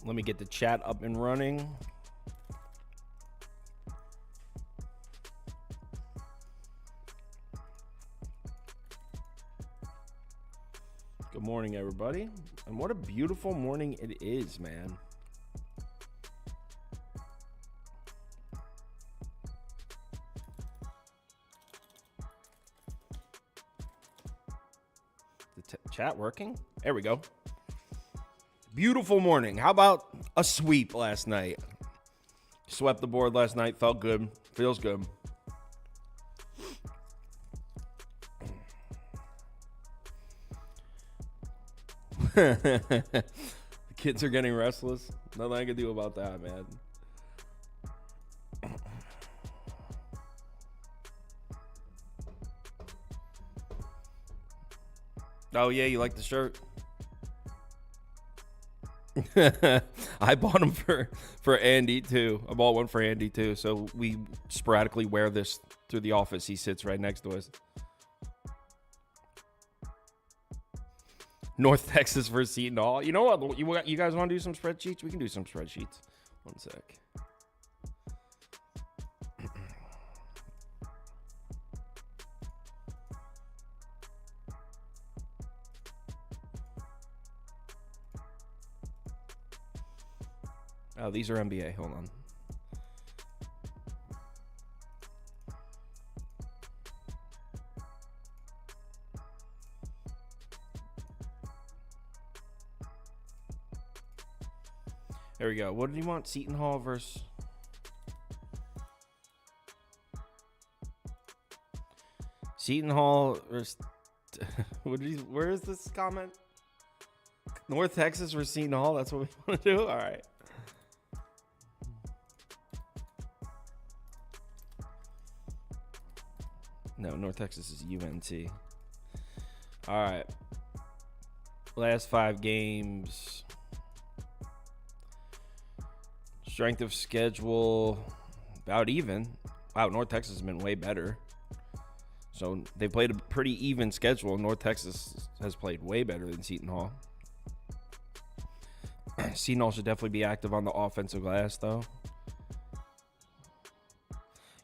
Let me get the chat up and running. Good morning, everybody. And what a beautiful morning it is, man. The chat working? There we go. Beautiful morning. How about a sweep last night? Swept the board last night. Felt good. Feels good. The kids are getting restless. Nothing I can do about that, man. Oh, yeah, you like the shirt? I bought them for Andy, too. I bought one for Andy, too. So we sporadically wear this through the office. He sits right next to us. North Texas versus Seton Hall. You know what? You guys want to do some spreadsheets? We can do some spreadsheets. One sec. Oh, these are NBA. Hold on. There we go. What did you want? Seton Hall versus... Seton Hall versus... Where is this comment? North Texas versus Seton Hall? That's what we want to do? All right. No, North Texas is UNT. All right. Last 5 games. Strength of schedule, about even. Wow, North Texas has been way better. So they played a pretty even schedule. North Texas has played way better than Seton Hall. Seton Hall should definitely be active on the offensive glass, though.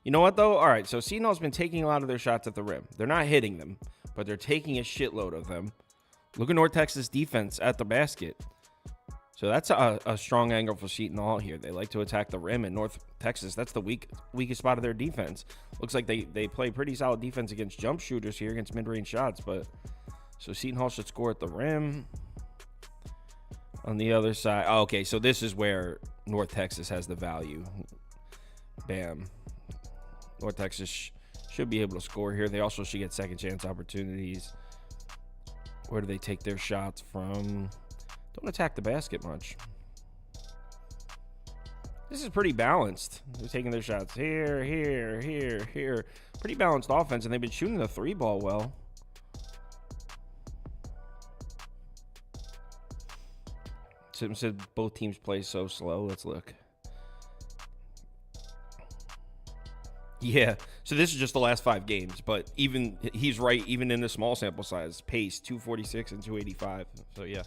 You know what, though? All right, so Seton Hall's been taking a lot of their shots at the rim. They're not hitting them, but they're taking a shitload of them. Look at North Texas defense at the basket. So that's a strong angle for Seton Hall here. They like to attack the rim in North Texas. That's the weakest spot of their defense. Looks like they play pretty solid defense against jump shooters here, against mid-range shots. But so Seton Hall should score at the rim. On the other side, oh, okay, so this is where North Texas has the value. Bam. North Texas should be able to score here. They also should get second chance opportunities. Where do they take their shots from? Don't attack the basket much. This is pretty balanced. They're taking their shots here, here, here, here. Pretty balanced offense, and they've been shooting the 3-ball well. Sim said both teams play so slow. Let's look. Yeah, so this is just the last 5 games, but even he's right, even in the small sample size, pace 246 and 285. So yeah.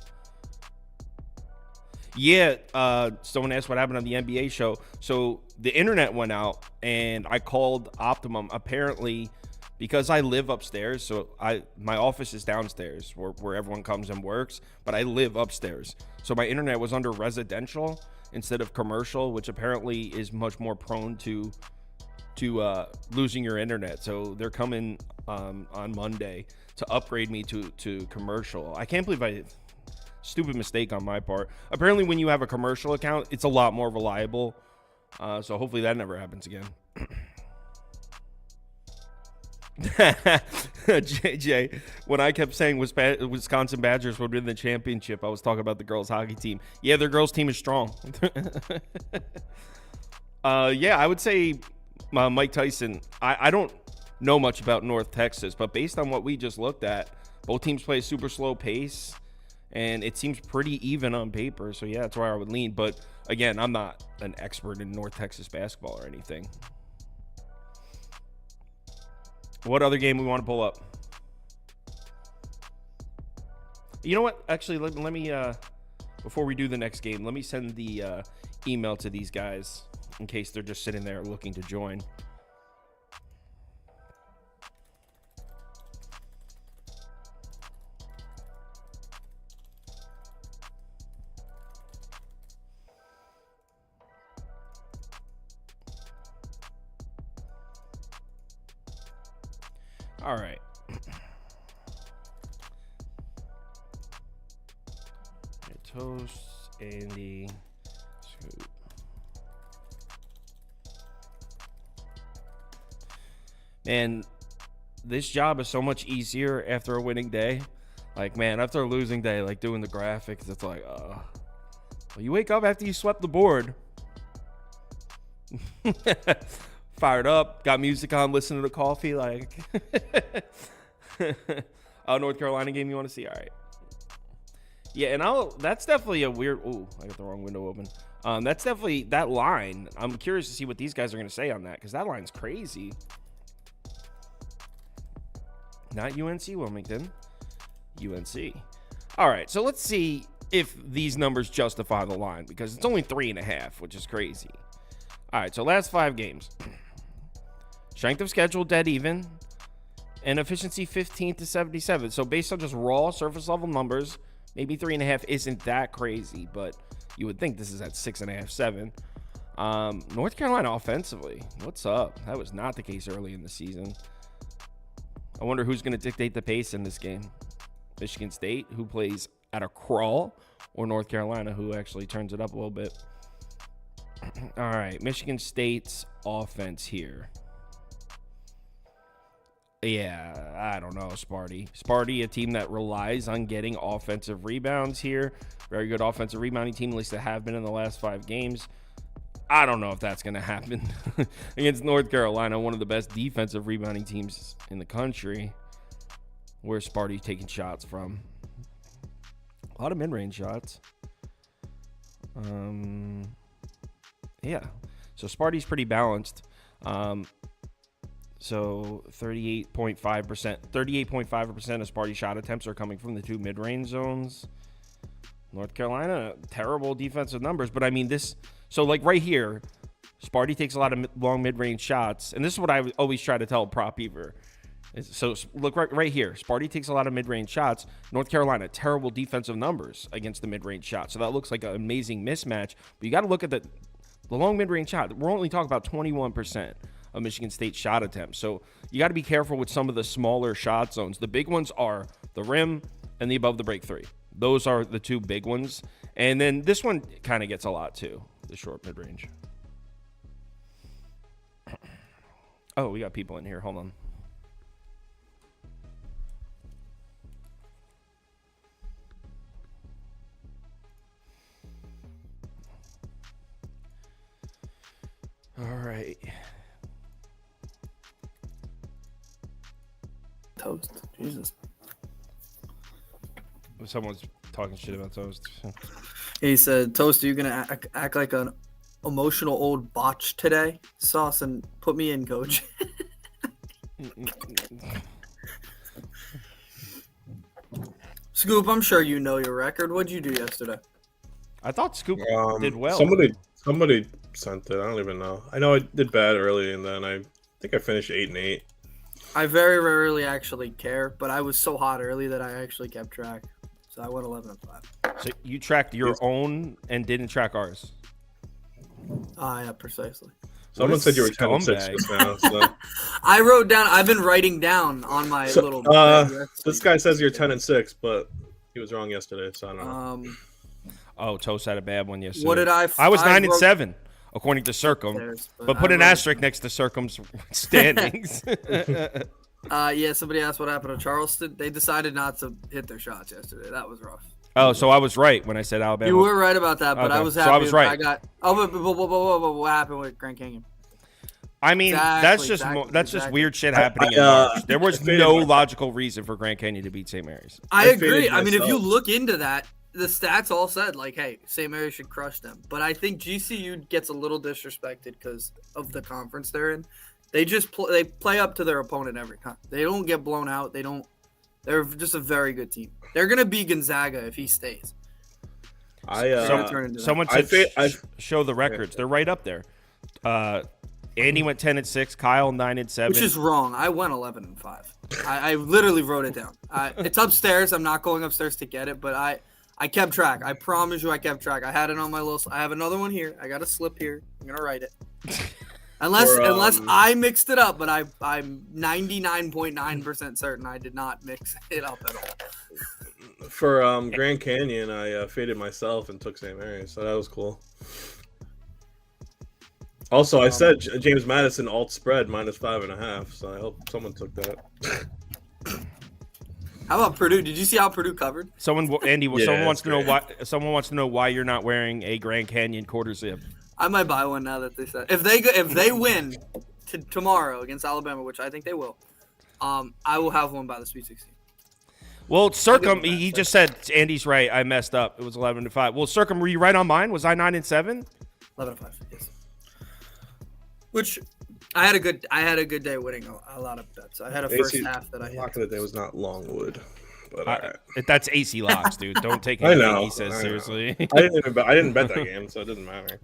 Yeah, someone asked what happened on the NBA show. So the internet went out, and I called Optimum. Apparently, because I live upstairs, so my office is downstairs where everyone comes and works, but I live upstairs. So my internet was under residential instead of commercial, which apparently is much more prone to losing your internet. So they're coming on Monday to upgrade me to commercial. I can't believe stupid mistake on my part. Apparently when you have a commercial account, it's a lot more reliable. So hopefully that never happens again. JJ, when I kept saying Wisconsin Badgers would win the championship, I was talking about the girls hockey team. Yeah, their girls team is strong. Yeah, I would say Mike Tyson. I don't know much about North Texas, but based on what we just looked at, both teams play a super slow pace, and it seems pretty even on paper. So yeah, that's where I would lean. But again, I'm not an expert in North Texas basketball or anything. What other game we want to pull up? You know what? Actually, let me before we do the next game, let me send the email to these guys in case they're just sitting there looking to join. All right. Toast, Andy, Scoop. Man, this job is so much easier after a winning day. Like, man, after a losing day, like doing the graphics, it's like, well, you wake up after you swept the board. Fired up, got music on, listening to coffee, like. Oh, North Carolina game you want to see? All right. Yeah, and that's definitely a weird. Ooh, I got the wrong window open. That's definitely that line. I'm curious to see what these guys are going to say on that because that line's crazy. Not UNC Wilmington, UNC. All right, so let's see if these numbers justify the line because it's only 3.5, which is crazy. All right, so last 5 games. Strength of schedule, dead even. And efficiency 15 to 77. So based on just raw surface level numbers, maybe 3.5 isn't that crazy, but you would think this is at 6.5, 7. North Carolina offensively, what's up? That was not the case early in the season. I wonder who's going to dictate the pace in this game. Michigan State, who plays at a crawl, or North Carolina, who actually turns it up a little bit. All right, Michigan State's offense here. Yeah, I don't know, Sparty. Sparty, a team that relies on getting offensive rebounds here. Very good offensive rebounding team, at least they have been in the last 5 games. I don't know if that's going to happen against North Carolina, one of the best defensive rebounding teams in the country. Where's Sparty taking shots from? A lot of mid-range shots. Yeah, so Sparty's pretty balanced. So 38.5% of Sparty shot attempts are coming from the 2 mid-range zones. North Carolina, terrible defensive numbers. But, I mean, so, like, right here, Sparty takes a lot of long mid-range shots. And this is what I always try to tell Prop Beaver. So, look right here. Sparty takes a lot of mid-range shots. North Carolina, terrible defensive numbers against the mid-range shot. So, that looks like an amazing mismatch. But you got to look at the long mid-range shot. We're only talking about 21%. Of Michigan State shot attempts. So you got to be careful with some of the smaller shot zones. The big ones are the rim and the above the break 3. Those are the 2 big ones. And then this one kind of gets a lot too, the short mid-range. Oh, we got people in here. Hold on. All right. Toast. Jesus. Someone's talking shit about Toast. He said, Toast, are you going to act like an emotional old botch today? Sauce and put me in, coach. Scoop, I'm sure you know your record. What'd you do yesterday? I thought Scoop did well. Somebody sent it. I don't even know. I know I did bad early, and then I think I finished 8-8. I very rarely actually care, but I was so hot early that I actually kept track. So I went 11-5. So you tracked your own and didn't track ours? Yeah, precisely. Someone said you were 10-6 just now. So. I wrote down. I've been writing down on my little. This guy says you're 10-6, but he was wrong yesterday, so I don't know. Oh, Toast had a bad one yesterday. What did I? I was 9-7 according to Circum, but put an asterisk next to Circum's standings. Yeah, somebody asked what happened to Charleston. They decided not to hit their shots yesterday. That was rough. Oh, so I was right when I said Alabama. You were right about that, but okay. I was happy. So I was right. I got. Oh, but what happened with Grand Canyon? I mean, that's just weird shit happening in March. There was no logical reason for Grand Canyon to beat St. Mary's. I agree. I mean, if you look into that, the stats all said, like, hey, St. Mary's should crush them. But I think GCU gets a little disrespected because of the conference they're in. They just they play up to their opponent every time. They don't get blown out. They're just a very good team. They're going to be Gonzaga if he stays. Someone said show the records. They're right up there. Andy went 10-6. Kyle 9-7. Which is wrong. I went 11-5. I literally wrote it down. It's upstairs. I'm not going upstairs to get it, but I kept track. I promise you, I kept track. I had it on my little. I have another one here. I got a slip here. I'm gonna write it. Unless I mixed it up, but I'm 99.9% certain I did not mix it up at all. For Grand Canyon, I faded myself and took St. Mary's, so that was cool. Also, I said James Madison alt spread -5.5, so I hope someone took that. How about Purdue? Did you see how Purdue covered? Someone wants to know why you're not wearing a Grand Canyon quarter zip. I might buy one now that they said if they win tomorrow against Alabama, which I think they will. I will have one by the Sweet 16. Well, Circum, he just said Andy's right. I messed up. It was 11-5. Well, Circum, were you right on mine? Was I 9-7? 11-5. Yes. Which I had a good day winning a lot of bets. I had a first half that I hit. Lock of the day was not Longwood, but that's AC locks, dude. Don't take anything he says seriously. I didn't bet that game, so it doesn't matter.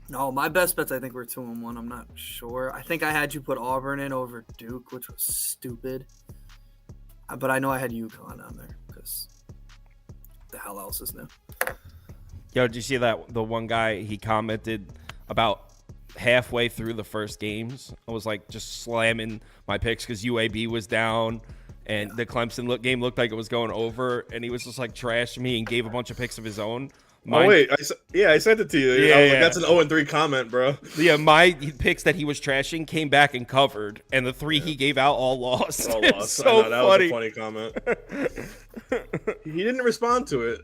No, my best bets I think were 2-1. I'm not sure. I think I had you put Auburn in over Duke, which was stupid. But I know I had UConn on there because the hell else is new. Yo, did you see that the one guy he commented about halfway through the first games? I was like just slamming my picks because UAB was down and the Clemson game looked like it was going over, and he was just like trashing me and gave a bunch of picks of his own. I sent it to you. Yeah, I was like, that's an 0-3 comment, bro. Yeah, my picks that he was trashing came back and covered, and the three he gave out all lost. All lost. So that funny. was a funny comment. He didn't respond to it.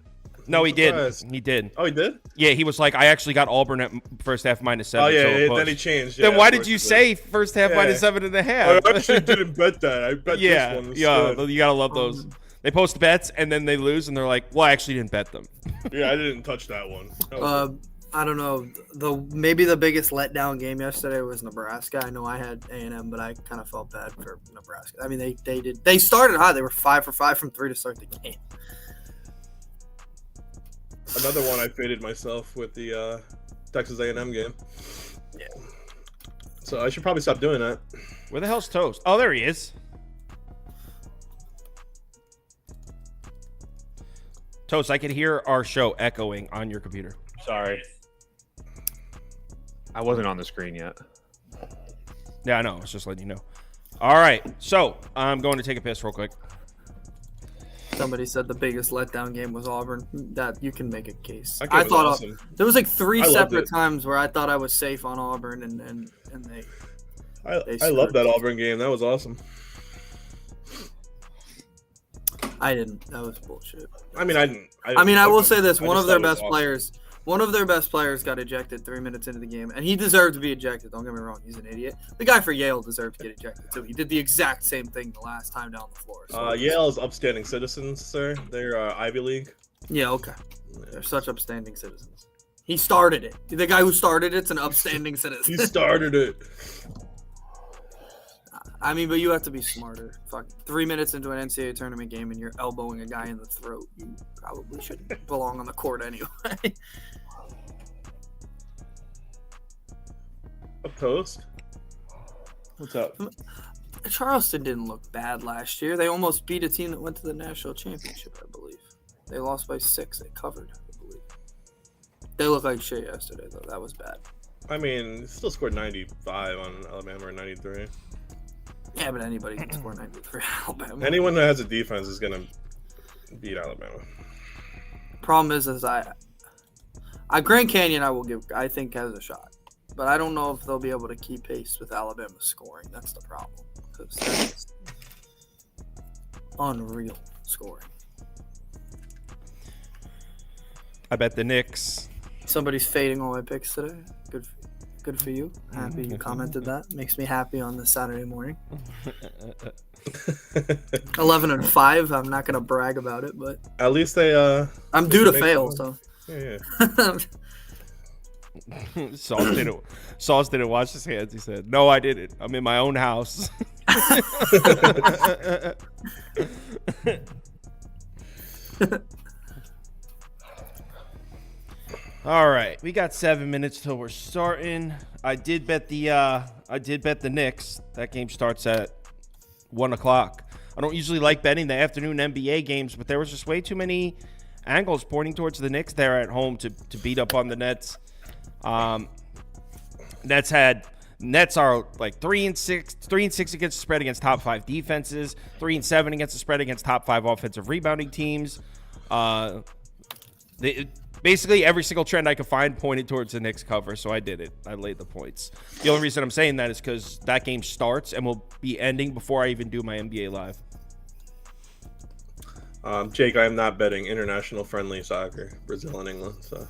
No, he did. He did. Oh, he did? Yeah, he was like, I actually got Auburn at first half -7. Oh, yeah, then he changed. Then why did you say first half -7.5? I actually didn't bet that. I bet this one was good. You got to love those. They post bets, and then they lose, and they're like, well, I actually didn't bet them. Yeah, I didn't touch that one. I don't know. Maybe the biggest letdown game yesterday was Nebraska. I know I had A&M, but I kind of felt bad for Nebraska. I mean, they started hot. They were 5 for 5 from 3 to start the game. Another one I faded myself with the Texas A&M game. Yeah. So I should probably stop doing that. Where the hell's Toast? Oh, there he is. Toast, I could hear our show echoing on your computer. Sorry. I wasn't on the screen yet. Yeah, I know. I was just letting you know. All right. So I'm going to take a piss real quick. Somebody said the biggest letdown game was Auburn. That you can make a case. I thought awesome. There was like 3 separate times where I thought I was safe on Auburn, and they. I love that Auburn game. That was awesome. I didn't. That was bullshit. I mean, I will say this: one of their best players got ejected 3 minutes into the game, and he deserved to be ejected. Don't get me wrong; he's an idiot. The guy for Yale deserved to get ejected too. He did the exact same thing the last time down the floor. So Yale's upstanding citizens, sir. They're Ivy League. Yeah, okay. They're such upstanding citizens. He started it. The guy who started it's an upstanding citizen. He started it. I mean, but you have to be smarter. Fuck, 3 minutes into an NCAA tournament game and you're elbowing a guy in the throat. You probably shouldn't belong on the court anyway. A Toast? What's up? Charleston didn't look bad last year. They almost beat a team that went to the national championship, I believe. They lost by 6. They covered, I believe. They looked like shit yesterday, though. That was bad. I mean, still scored 95 on Alabama or 93. Yeah, but anybody can score 93 Alabama. Anyone that has a defense is going to beat Alabama. Problem is Grand Canyon I think has a shot. But I don't know if they'll be able to keep pace with Alabama's scoring. That's the problem. Because that's unreal scoring. I bet the Knicks. Somebody's fading all my picks today. Good for you. Happy you commented that. Makes me happy on this Saturday morning. 11-5. I'm not gonna brag about it, but at least they I'm due to fail, so yeah. Sauce didn't wash his hands. He said, "No, I didn't. I'm in my own house." All right, we got 7 minutes till we're starting. I did bet the Knicks. That game starts at 1 o'clock. I don't usually like betting the afternoon NBA games, but there was just way too many angles pointing towards the Knicks there at home to beat up on the Nets. Nets are like 3-6 against the spread against top 5 defenses, 3-7 against the spread against top 5 offensive rebounding teams. Basically, every single trend I could find pointed towards the Knicks cover, so I did it. I laid the points. The only reason I'm saying that is because that game starts and will be ending before I even do my NBA Live. Jake, I am not betting international friendly soccer, Brazil and England. So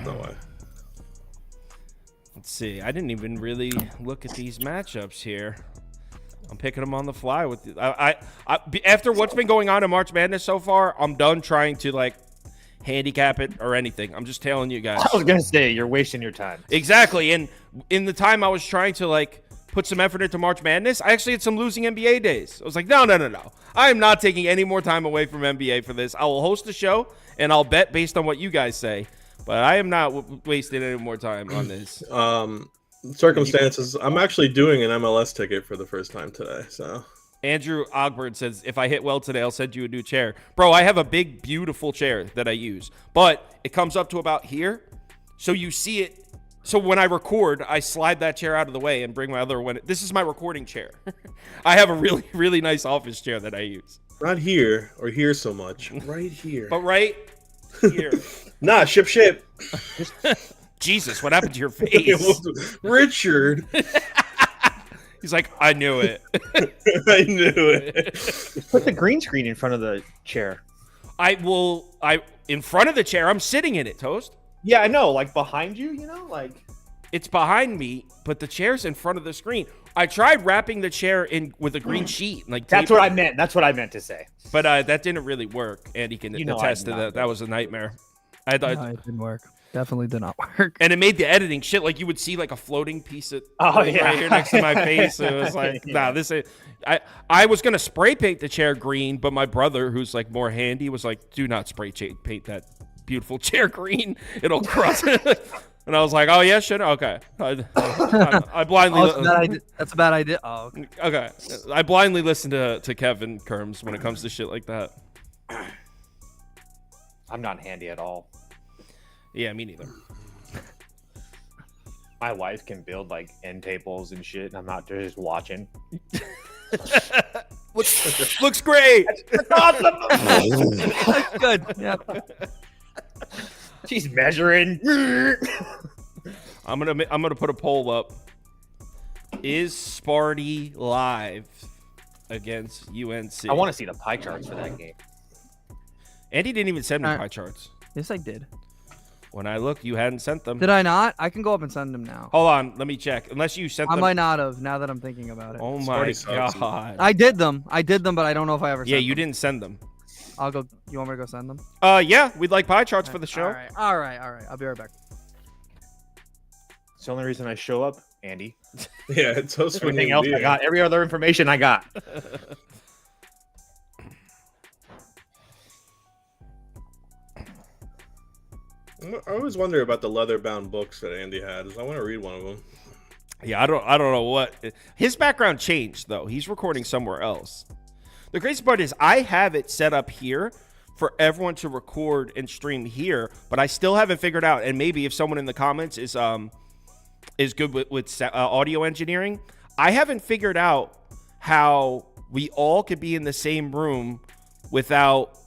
no way. Let's see. I didn't even really look at these matchups here. I'm picking them on the fly with you. After what's been going on in March Madness so far, I'm done trying to like handicap it or anything. I'm just telling you guys. I was gonna say you're wasting your time. Exactly. And in the time I was trying to like put some effort into March Madness, I actually had some losing NBA days. I was like, no. I am not taking any more time away from NBA for this. I will host a show and I'll bet based on what you guys say. But I am not wasting any more time on this. Circumstances. I'm actually doing an MLS ticket for the first time today. So Andrew Ogbert says, if I hit well today, I'll send you a new chair. Bro, I have a big, beautiful chair that I use. But it comes up to about here. So you see it. So when I record, I slide that chair out of the way and bring my other one. This is my recording chair. I have a really, really nice office chair that I use. Not here or here so much. Right here. But right here. Nah, ship. Jesus, what happened to your face? Richard. He's like, I knew it. I knew it. Put the green screen in front of the chair. In front of the chair, I'm sitting in it, Toast. Yeah, I know. Like behind you, like. It's behind me, but the chair's in front of the screen. I tried wrapping the chair in with a green sheet. Like That's what I meant. That's what I meant to say. But that didn't really work. Andy can attest to that. That was a nightmare. No, it didn't work. Definitely did not work. And it made the editing shit like you would see like a floating piece of right here next to my face. It was like, nah, this is. I was gonna spray paint the chair green, but my brother, who's like more handy, was like, do not spray paint that beautiful chair green. It'll crush it. And I was like, oh yeah, shit, okay. I blindly. That's a bad idea. Oh, okay. Okay, I blindly listen to Kevin Kirms when it comes to shit like that. I'm not handy at all. Yeah, me neither. My wife can build like end tables and shit, and I'm not just watching. Looks great. That's awesome. That's good. Yeah. She's measuring. I'm gonna put a poll up. Is Sparty live against UNC? I want to see the pie charts for that game. Andy didn't even send me pie charts. Yes, I did. When I looked, you hadn't sent them. Did I not? I can go up and send them now. Hold on, let me check. Unless you sent them. I might not have. Now that I'm thinking about it. Oh my god! I did them, but I don't know if I ever. Yeah, sent you them. didn't send them. I'll go. You want me to go send them? Yeah, we'd like pie charts for the show. All right. I'll be right back. It's the only reason I show up, Andy. Yeah, it's so sweet. Everything else I got. Every other information I got. I always wonder about the leather-bound books that Andy had. I want to read one of them. Yeah, I don't know what his background changed though. He's recording somewhere else. The crazy part is I have it set up here for everyone to record and stream here, but I still haven't figured out. And maybe if someone in the comments is good with audio engineering, I haven't figured out how we all could be in the same room without.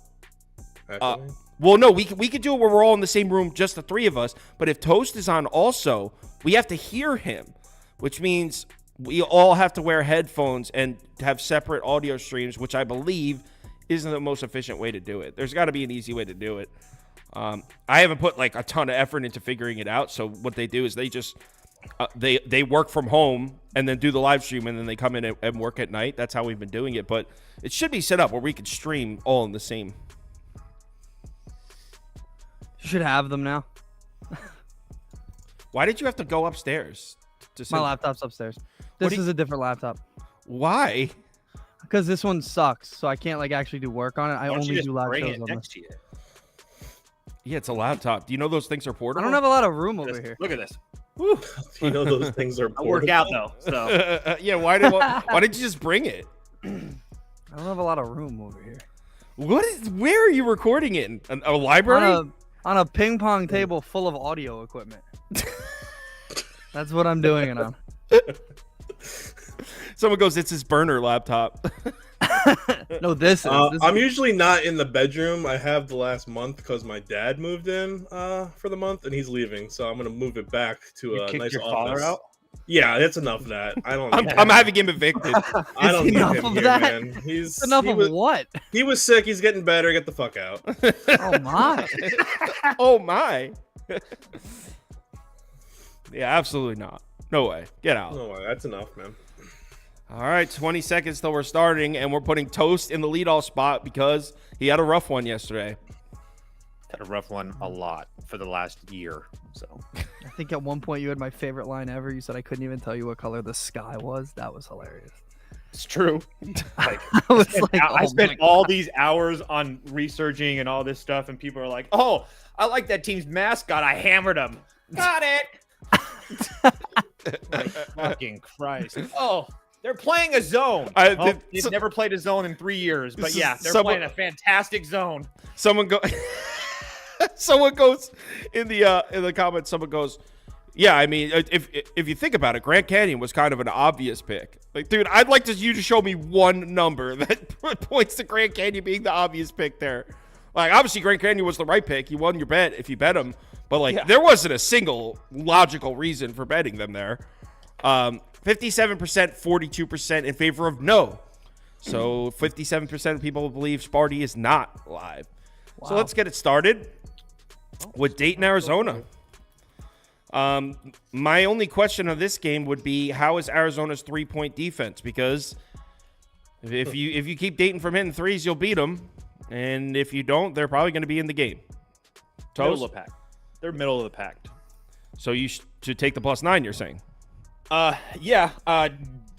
Well, no, we could do it where we're all in the same room, just the three of us. But if Toast is on also, we have to hear him, which means we all have to wear headphones and have separate audio streams, which I believe isn't the most efficient way to do it. There's got to be an easy way to do it. I haven't put like a ton of effort into figuring it out. So what they do is they just they work from home and then do the live stream and then they come in and work at night. That's how we've been doing it. But it should be set up where we could stream all in the same. You should have them now. Why did you have to go upstairs? My laptop's upstairs. This is a different laptop. Why? because this one sucks, so I can't like actually do work on it. I Why don't you only just do live bring shows it on next this. to you? Yeah, it's a laptop. Do you know those things are I portable? don't have a lot of room over here. Look at this. You know those things are I work portable. out though, so Yeah, why did you just bring it? I don't have a lot of room over here. Where are you recording it? In a library? On a ping pong table full of audio equipment. That's what I'm doing it on. Someone goes, it's his burner laptop. No, this is. I'm usually not in the bedroom. I have the last month because my dad moved in for the month and he's leaving, so I'm gonna move it back to you a kicked nice your office. father out. Yeah, that's enough of that. I don't. I'm having him evicted. I don't need enough him of here, that? man. He's Enough he of was, what? he was sick. He's getting better. Get the fuck out. Oh my! Oh my. Yeah, absolutely not. No way. Get out. No, that's enough, man. All right, 20 seconds till we're starting, and we're putting Toast in the leadoff spot because he had a rough one yesterday. Had a rough one a lot for the last year. So I think at one point you had my favorite line ever. You said I couldn't even tell you what color the sky was. That was hilarious. it's true. Like, I was and like, I oh spent my all God. these hours on researching and all this stuff, and people are like, "Oh, I like that team's mascot. I hammered him. Got it." Like, fucking Christ! Oh, they're playing a zone. They've never played a zone in 3 years, but yeah, they're playing a fantastic zone. Someone goes in the comments. Someone goes, yeah. I mean, if you think about it, Grand Canyon was kind of an obvious pick. Like, dude, I'd like you to show me one number that points to Grand Canyon being the obvious pick there. Like, obviously, Grand Canyon was the right pick. You won your bet if you bet them, but like, there wasn't a single logical reason for betting them there. 57%, 42% in favor of no. So 57% of people believe Sparty is not live. Wow. So let's get it started with Dayton, Arizona. My only question of this game would be, how is Arizona's 3-point defense? Because if you keep Dayton from hitting threes, you'll beat them. And if you don't, they're probably going to be in the game. Middle of the pack. They're middle of the pack. So you should take the +9, you're saying? Yeah.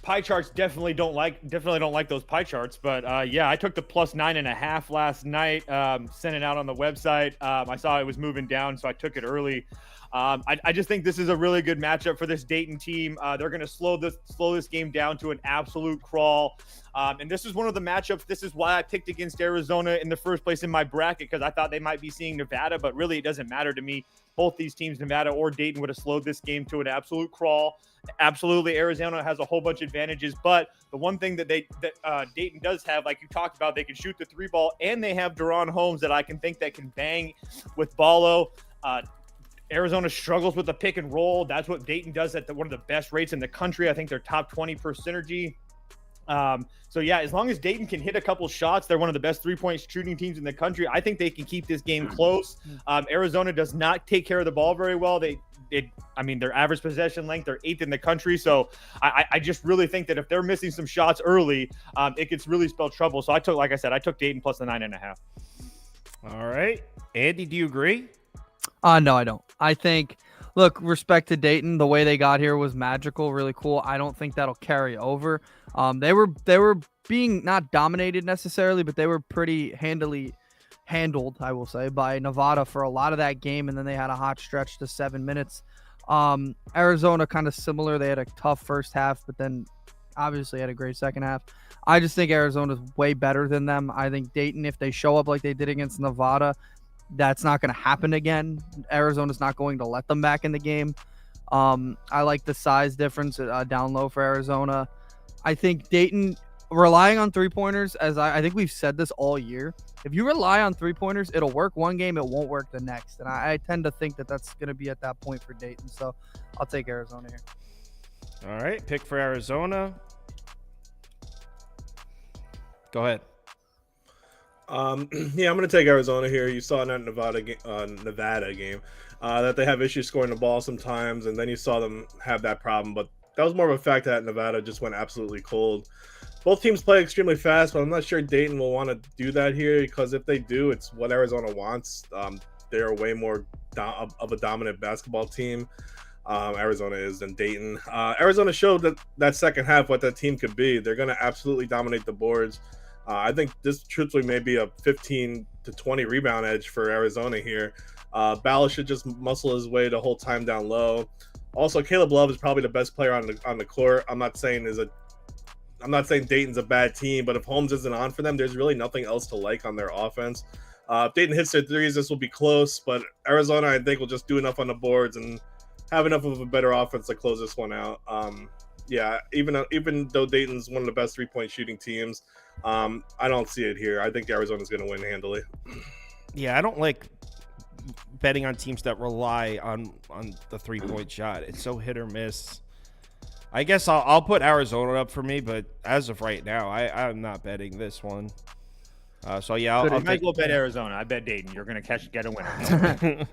Pie charts definitely don't like those pie charts, but yeah, I took the +9.5 last night. Sent it out on the website. I saw it was moving down, so I took it early. I just think this is a really good matchup for this Dayton team. They're going to slow this game down to an absolute crawl. And this is one of the matchups. This is why I picked against Arizona in the first place in my bracket, because I thought they might be seeing Nevada, but really it doesn't matter to me. Both these teams, Nevada or Dayton, would have slowed this game to an absolute crawl. Absolutely, Arizona has a whole bunch of advantages, but the one thing that Dayton does have, like you talked about, they can shoot the 3-ball, and they have Deron Holmes that I can think that can bang with Ballo. Arizona struggles with the pick and roll. That's what Dayton does at one of the best rates in the country. I think they're top 20 per synergy. So yeah, as long as Dayton can hit a couple shots, they're one of the best 3-point shooting teams in the country. I think they can keep this game close. Arizona does not take care of the ball very well. Their average possession length, they're 8th in the country. So I just really think that if they're missing some shots early, it could really spell trouble. So I took Dayton plus the 9.5. All right. Andy, do you agree? No, I don't. I think, look, respect to Dayton. The way they got here was magical, really cool. I don't think that'll carry over. They were being not dominated necessarily, but they were pretty handled, I will say, by Nevada for a lot of that game, and then they had a hot stretch to 7 minutes. Arizona kind of similar. They had a tough first half, but then obviously had a great second half. I just think Arizona's way better than them. I think Dayton, if they show up like they did against Nevada, that's not going to happen again. Arizona's not going to let them back in the game. I like the size difference down low for Arizona. I think Dayton relying on 3-pointers, as I think we've said this all year. If you rely on 3-pointers, it'll work one game, it won't work the next. And I tend to think that that's going to be at that point for Dayton. So I'll take Arizona here. All right. Pick for Arizona. Go ahead. Yeah, I'm going to take Arizona here. You saw in that Nevada game that they have issues scoring the ball sometimes, and then you saw them have that problem. But that was more of a fact that Nevada just went absolutely cold. Both teams play extremely fast, but I'm not sure Dayton will want to do that here, because if they do, it's what Arizona wants. They're way more of a dominant basketball team. Arizona is than Dayton. Arizona showed that second half what that team could be. They're going to absolutely dominate the boards. I think this truthfully may be a 15 to 20 rebound edge for Arizona here. Ball should just muscle his way the whole time down low. Also, Caleb Love is probably the best player on the court. I'm not saying Dayton's a bad team, but if Holmes isn't on for them, there's really nothing else to like on their offense. If Dayton hits their threes, this will be close, but Arizona, I think, will just do enough on the boards and have enough of a better offense to close this one out. Even though Dayton's one of the best three-point shooting teams, I don't see it here. I think Arizona's going to win handily. Yeah, I don't like betting on teams that rely on the three-point shot. It's so hit or miss. I guess I'll put Arizona up for me, but as of right now, I'm not betting this one. I might go bet Arizona. I bet Dayton. You're gonna get a winner.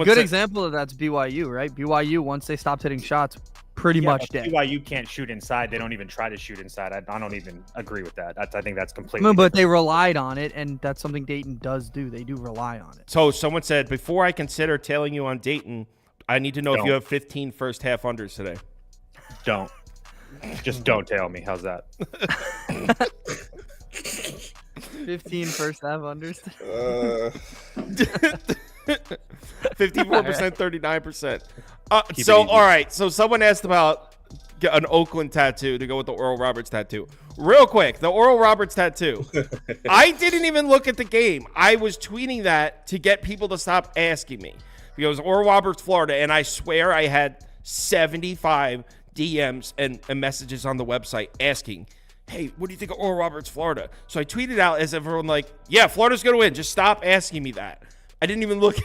Good example of that's BYU, right? BYU, once they stopped hitting shots, pretty much dead. BYU can't shoot inside. They don't even try to shoot inside. I don't even agree with that. I think that's completely. But they relied on it, and that's something Dayton does do. They do rely on it. So someone said, before I consider tailing you on Dayton, I need to know if you have 15 first half unders today. Don't. Just don't tail me. How's that? 15 first half unders. 54%, 39%. All right. So someone asked about an Oakland tattoo to go with the Oral Roberts tattoo. Real quick, the Oral Roberts tattoo. I didn't even look at the game. I was tweeting that to get people to stop asking me. Because Oral Roberts, Florida, and I swear I had 75 DMs and messages on the website asking, hey, what do you think of Oral Roberts, Florida? So I tweeted out as everyone like, yeah, Florida's going to win. Just stop asking me that. I didn't even look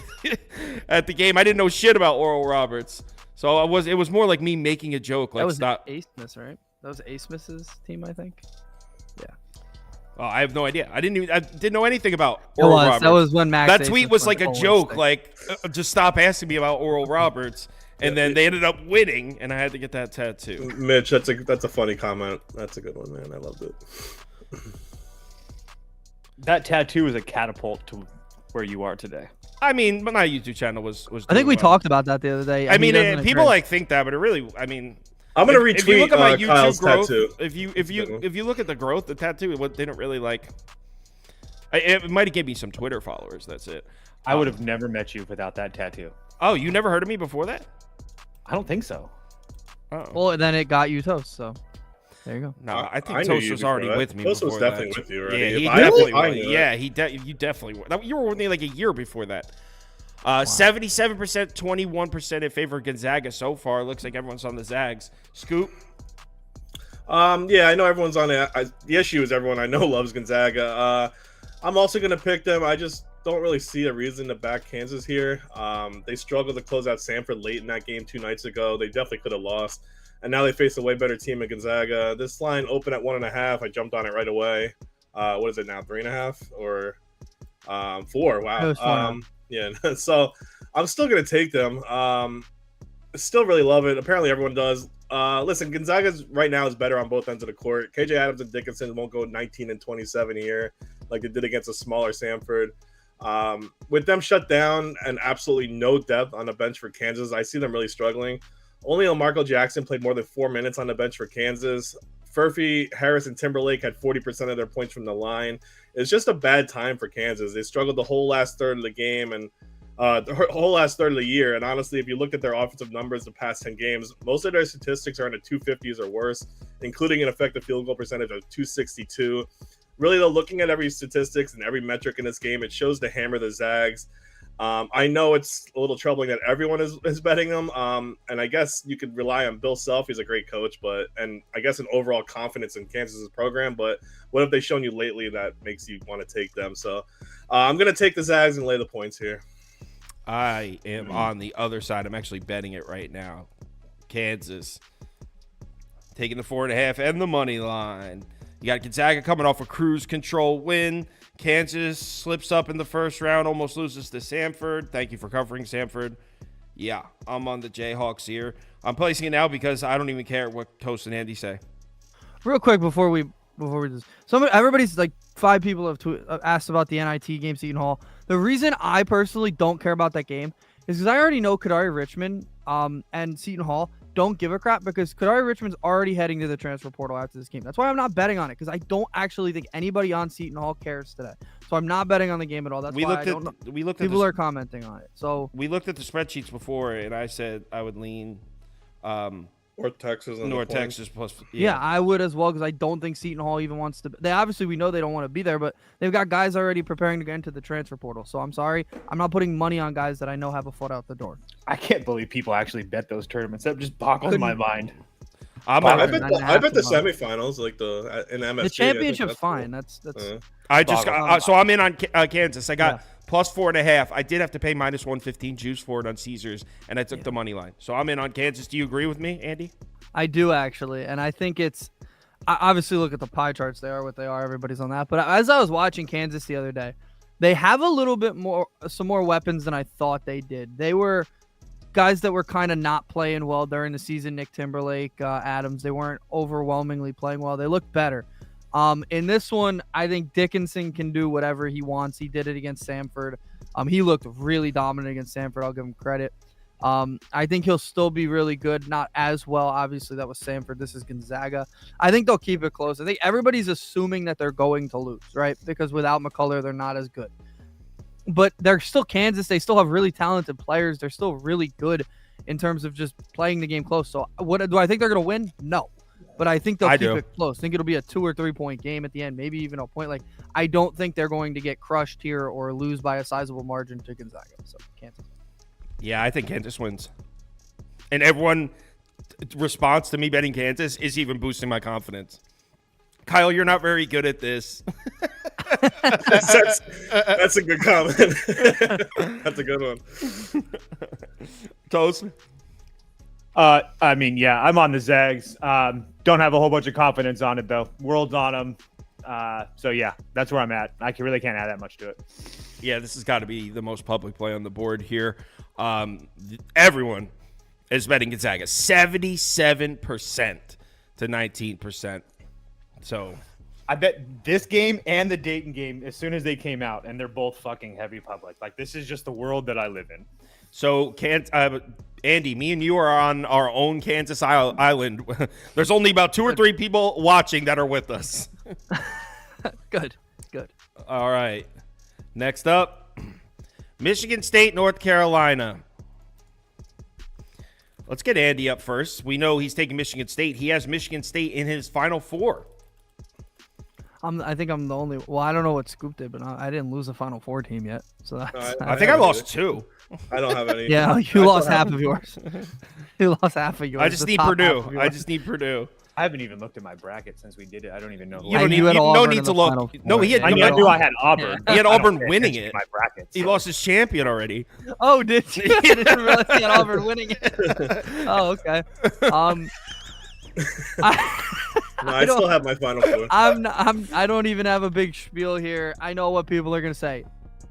at the game. I didn't know shit about Oral Roberts. So it was more like me making a joke. Like, that was stop. Ace Smith, right? That was Ace Smith's team, I think. Yeah. Oh, I have no idea. I didn't know anything about Oral Roberts. That was when Max. That tweet was like a joke. Like, just stop asking me about Oral Roberts. And then they ended up winning, and I had to get that tattoo. Mitch, that's a funny comment. That's a good one, man. I loved it. That tattoo is a catapult to where you are today. I mean, but my YouTube channel was I think we talked about that the other day. I mean, people like think that, but it really, I mean, I'm gonna retweet if you look at my YouTube Kyle's growth, tattoo. if you look at the growth, the tattoo, what didn't really like. It might have given me some Twitter followers. That's it. I would have never met you without that tattoo. Oh, you never heard of me before that? I don't think so. Oh. Well, then it got you Toast, so there you go. No, I think Toast was already with me. Toast before was definitely that. with you already. Yeah, he Really? definitely was. Yeah, you definitely were. You were with me like a year before that. 77%, 21% in favor of Gonzaga so far. Looks like everyone's on the Zags. Scoop. Yeah, I know everyone's on it. The issue is everyone I know loves Gonzaga. I'm also gonna pick them. I just don't really see a reason to back Kansas here. They struggled to close out Samford late in that game 2 nights ago. They definitely could have lost. And now they face a way better team at Gonzaga. This line opened at 1.5. I jumped on it right away. What is it now? 3.5 or 4? Wow. Yeah. So I'm still going to take them. Still really love it. Apparently everyone does. Listen, Gonzaga's right now is better on both ends of the court. KJ Adams and Dickinson won't go 19 and 27 here like they did against a smaller Samford. With them shut down and absolutely no depth on the bench for Kansas, I see them really struggling. Only Lamarco Jackson played more than 4 minutes on the bench for Kansas. Furphy, Harris, and Timberlake had 40% of their points from the line. It's just a bad time for Kansas. They struggled the whole last third of the game and the whole last third of the year. And honestly, if you look at their offensive numbers the past 10 games, most of their statistics are in the 250s or worse, including an effective field goal percentage of 262. Really, though, looking at every statistics and every metric in this game, it shows to hammer the Zags. I know it's a little troubling that everyone is betting them, and I guess you could rely on Bill Self. He's a great coach, and I guess an overall confidence in Kansas's program. But what have they shown you lately that makes you want to take them? So I'm going to take the Zags and lay the points here. I am on the other side. I'm actually betting it right now. Kansas taking the 4.5 and the money line. You got Gonzaga coming off a cruise control win. Kansas slips up in the first round, almost loses to Samford. Thank you for covering Samford. Yeah, I'm on the Jayhawks here. I'm placing it now because I don't even care what Toast and Andy say. Real quick before we just everybody's like 5 people have asked about the NIT game, Seton Hall. The reason I personally don't care about that game is because I already know Kadari Richmond and Seton Hall don't give a crap because Kadari Richmond's already heading to the transfer portal after this game. That's why I'm not betting on it because I don't actually think anybody on Seton Hall cares today. So I'm not betting on the game at all. That's why people are commenting on it. So we looked at the spreadsheets before, and I said I would lean North Texas. North Texas plus. Yeah, I would as well because I don't think Seton Hall even wants to. They obviously we know they don't want to be there, but they've got guys already preparing to get into the transfer portal. So I'm sorry, I'm not putting money on guys that I know have a foot out the door. I can't believe people actually bet those tournaments. That just boggles my mind. I bet the semifinals, like in MSG. The championship's fine. That's. I just so I'm in on Kansas. I got plus 4.5. I did have to pay minus 115 juice for it on Caesars, and I took the money line. So I'm in on Kansas. Do you agree with me, Andy? I do actually, and I think it's. I obviously look at the pie charts. They are what they are. Everybody's on that. But as I was watching Kansas the other day, they have a little bit some more weapons than I thought they did. They were guys that were kind of not playing well during the season. Nick Timberlake, Adams, they weren't overwhelmingly playing well. They looked better. In this one, I think Dickinson can do whatever he wants. He did it against Samford. He looked really dominant against Samford. I'll give him credit. I think he'll still be really good. Not as well, obviously. That was Samford. This is Gonzaga. I think they'll keep it close. I think everybody's assuming that they're going to lose, right? Because without McCullough, they're not as good. But they're still Kansas. They still have really talented players. They're still really good in terms of just playing the game close. So what do I think they're going to win? No. But I think they'll keep it close. I think it'll be a 2 or 3 point game at the end, maybe even a point. Like, I don't think they're going to get crushed here or lose by a sizable margin to Gonzaga. So Kansas. Yeah, I think Kansas wins. And everyone response to me betting Kansas is even boosting my confidence. Kyle, you're not very good at this. That's a good comment. That's a good one. Toast? I mean, yeah, I'm on the Zags. Don't have a whole bunch of confidence on it, though. World's on them. So, yeah, that's where I'm at. I really can't add that much to it. Yeah, this has got to be the most public play on the board here. Everyone is betting Gonzaga 77% to 19%. So I bet this game and the Dayton game as soon as they came out, and they're both fucking heavy public. Like, this is just the world that I live in. So, Andy, me and you are on our own Kansas Island. There's only about 2 or 3 people watching that are with us. Good. All right. Next up, Michigan State, North Carolina. Let's get Andy up first. We know he's taking Michigan State. He has Michigan State in his Final Four. I think I'm the only. Well, I don't know what Scoop did, but I didn't lose a Final Four team yet. So that's, I think I lost 2. I don't have any. Yeah, you lost half of yours. You lost half of yours. I just need Purdue. I haven't even looked at my bracket since we did it. I don't even know. You don't need to look. No, he had. I knew I had Auburn. He had Auburn winning it. My bracket, so. He lost his champion already. Oh, did you? I didn't realize he had Auburn winning it. Oh, okay. I still have my Final Four. I don't even have a big spiel here. I know what people are gonna say.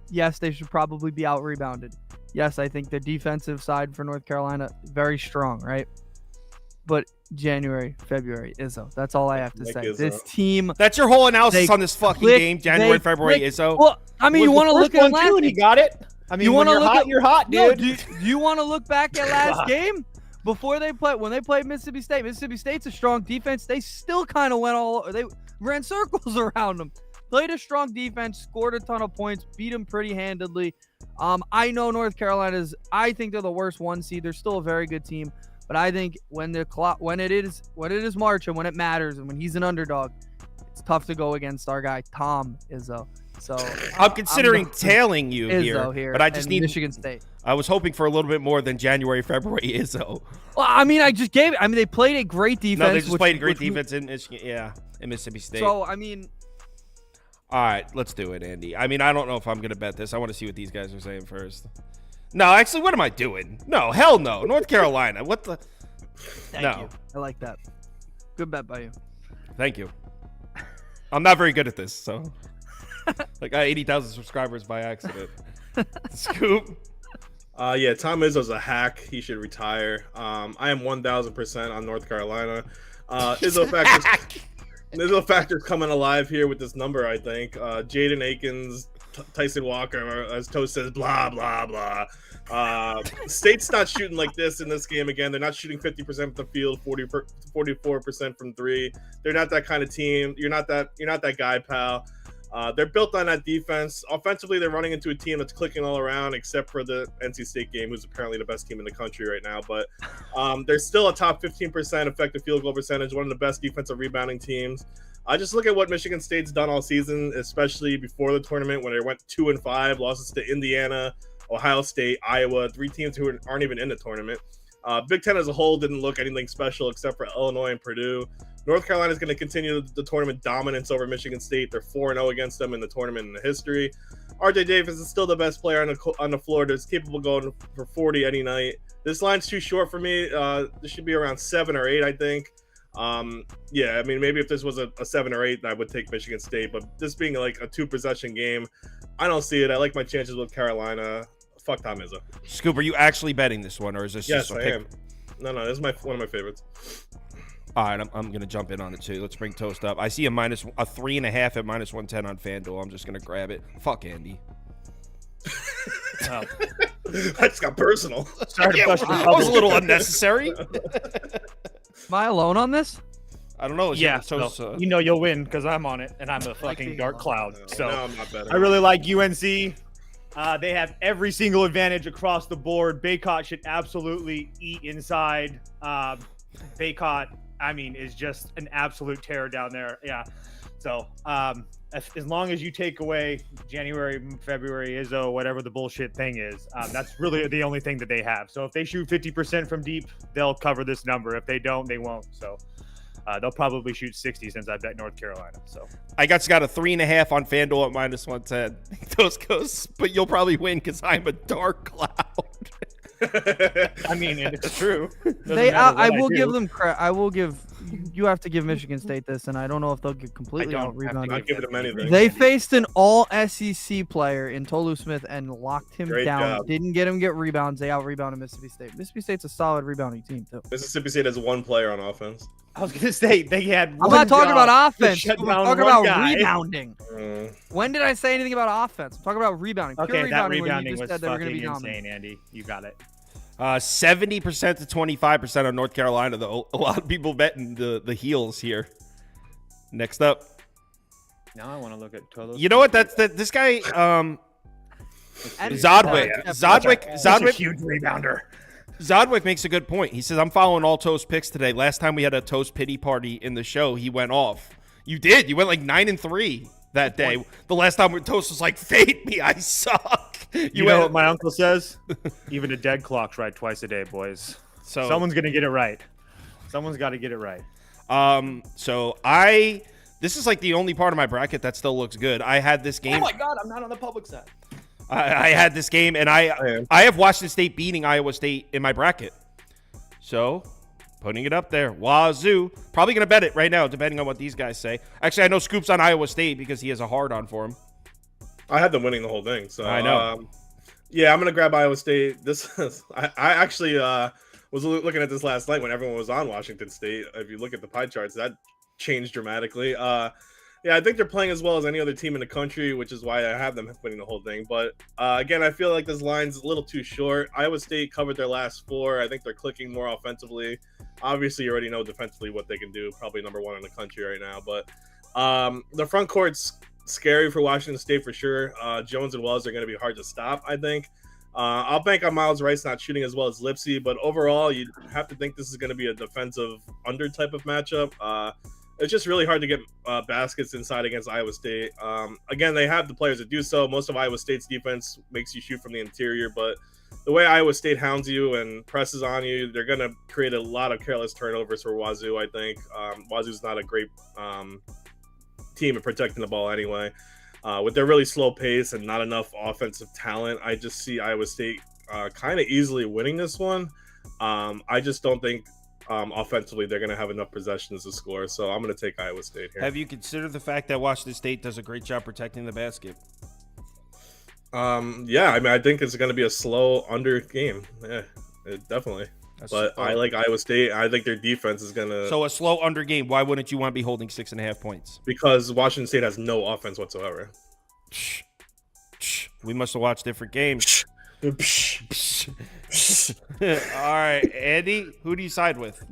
Yes, they should probably be out rebounded. Yes, I think the defensive side for North Carolina very strong, right? But January, February, Izzo. That's all I have to say. Izzo. This team. That's your whole analysis on this fucking game. January, February, Izzo. Well, I mean, you want to look at last game. He got it. I mean, you want to look at you're hot, dude. No, do you want to look back at last game before they played when they played Mississippi State? Mississippi State's a strong defense. They still kind of they ran circles around them. Played a strong defense, scored a ton of points, beat them pretty handedly. I know North Carolina's. I think they're the worst 1 seed. They're still a very good team. But I think when it is March and when it matters and when he's an underdog, it's tough to go against our guy Tom Izzo. So I'm considering tailing you here, but I just need Michigan State. I was hoping for a little bit more than January, February Izzo. Well, I mean, they played a great defense. No, they just played a great defense in Michigan, in Mississippi State. So I mean, all right, let's do it, Andy. I mean, I don't know if I'm gonna bet this. I want to see what these guys are saying first. No, actually, what am I doing? No, hell no. North Carolina. What the? Thank you. I like that. Good bet by you. Thank you. I'm not very good at this, so. I got 80,000 subscribers by accident. Scoop. Yeah, Tom Izzo's a hack. He should retire. I am 1,000% on North Carolina. Izzo factors coming alive here with this number, I think. Jaden Akins Tyson Walker, or as Toast says, blah blah blah. State's not shooting like this in this game again. They're not shooting 50% from the field, 44% from three. They're not that kind of team. You're not that guy, pal. They're built on that defense. Offensively, they're running into a team that's clicking all around, except for the NC State game, who's apparently the best team in the country right now. But they're still a top 15% effective field goal percentage, one of the best defensive rebounding teams. I just look at what Michigan State's done all season, especially before the tournament when they went 2-5, losses to Indiana, Ohio State, Iowa, 3 teams who aren't even in the tournament. Big Ten as a whole didn't look anything special except for Illinois and Purdue. North Carolina is going to continue the tournament dominance over Michigan State. They're 4-0 against them in the tournament in the history. RJ Davis is still the best player on the floor. That's capable of going for 40 any night. This line's too short for me. This should be around 7 or 8, I think. Yeah, I mean, maybe if this was a 7 or 8, I would take Michigan State. But this being like a 2-possession game, I don't see it. I like my chances with Carolina. Fuck Tom Izzo. Scoop, are you actually betting this one, or is this Yes, just a I pick? am. No, this is one of my favorites. All right, I'm gonna jump in on it too. Let's bring Toast up. I see a 3.5 at -110 on FanDuel. I'm just gonna grab it. Fuck Andy. Oh. I just got personal. Sorry to bust your That was a bubble. little unnecessary. Am I alone on this? I don't know. Yeah, Toast. so, you know you'll win because I'm on it, and I'm a fucking being dark on it. cloud. So No, I'm not betting. I really like UNC. They have every single advantage across the board. Baycott should absolutely eat inside. Baycott, I mean, is just an absolute terror down there. Yeah. So as long as you take away January, February, Izzo, whatever the bullshit thing is, that's really the only thing that they have. So if they shoot 50% from deep, they'll cover this number. If they don't, they won't. So they'll probably shoot 60 since I bet North Carolina. So I got a 3.5 on FanDuel at -110. Toast goes, but you'll probably win because I'm a dark cloud. I mean, it's true. I will give them credit. I will give. You have to give Michigan State this, and I don't know if they'll get completely I out don't have to rebounded. Not giving them anything. They faced an all SEC player in Tolu Smith and locked him Great down. job. Didn't get him get rebounds. They out rebounded Mississippi State. Mississippi State's a solid rebounding team too. Mississippi State has one player on offense. I was gonna say they had. I'm not talking about offense. shut I'm down talking one about guy. rebounding. When did I say anything about offense? I'm talking about rebounding. Pure Okay, that rebounding when you rebounding just was said they were going to fucking be dominant. insane, Andy. You got it. 70% to 25% on North Carolina, though. A lot of people betting the heels here. Next up. Now I want to look at Tolo. You know what? This guy, And- Zodwick. Yeah, Such a huge rebounder. Zodwick makes a good point. He says, I'm following all Toast picks today. Last time we had a Toast pity party in the show, he went off. You did. You went like 9-3 that day. The last time Toast was like, fade me, I suck. You know what my uncle says? Even a dead clock's right twice a day, boys. So Someone's gonna get it right. Someone's got to get it right. This is like the only part of my bracket that still looks good. I had this game. Oh my God, I'm not on the public side. I had this game, and I have Washington State beating Iowa State in my bracket. So, putting it up there. Wazoo. Probably going to bet it right now, depending on what these guys say. Actually, I know Scoop's on Iowa State because he has a hard-on for him. I had them winning the whole thing. So I know. Yeah, I'm going to grab Iowa State. I actually was looking at this last night when everyone was on Washington State. If you look at the pie charts, that changed dramatically. Yeah, I think they're playing as well as any other team in the country, which is why I have them winning the whole thing. But again, I feel like this line's a little too short. Iowa State covered their last 4. I think they're clicking more offensively. Obviously, you already know defensively what they can do. Probably number 1 in the country right now. But the front court's scary for Washington State for sure. Jones and Wells are going to be hard to stop, I think. I'll bank on Miles Rice not shooting as well as Lipsy. But overall, you have to think this is going to be a defensive under type of matchup. It's just really hard to get baskets inside against Iowa State. Again, they have the players to do so. Most of Iowa State's defense makes you shoot from the interior, but the way Iowa State hounds you and presses on you, they're going to create a lot of careless turnovers for Wazoo, I think. Wazoo's not a great team at protecting the ball anyway. With their really slow pace and not enough offensive talent, I just see Iowa State kind of easily winning this one. I just don't think offensively they're going to have enough possessions to score, so I'm going to take Iowa State here. Have you considered the fact that Washington State does a great job protecting the basket? Yeah, I mean, I think it's going to be a slow under game. Yeah, definitely. I like Iowa State. I think their defense is going to... So a slow under game, why wouldn't you want to be holding 6.5 points? Because Washington State has no offense whatsoever. We must have watched different games. All right, Andy, who do you side with?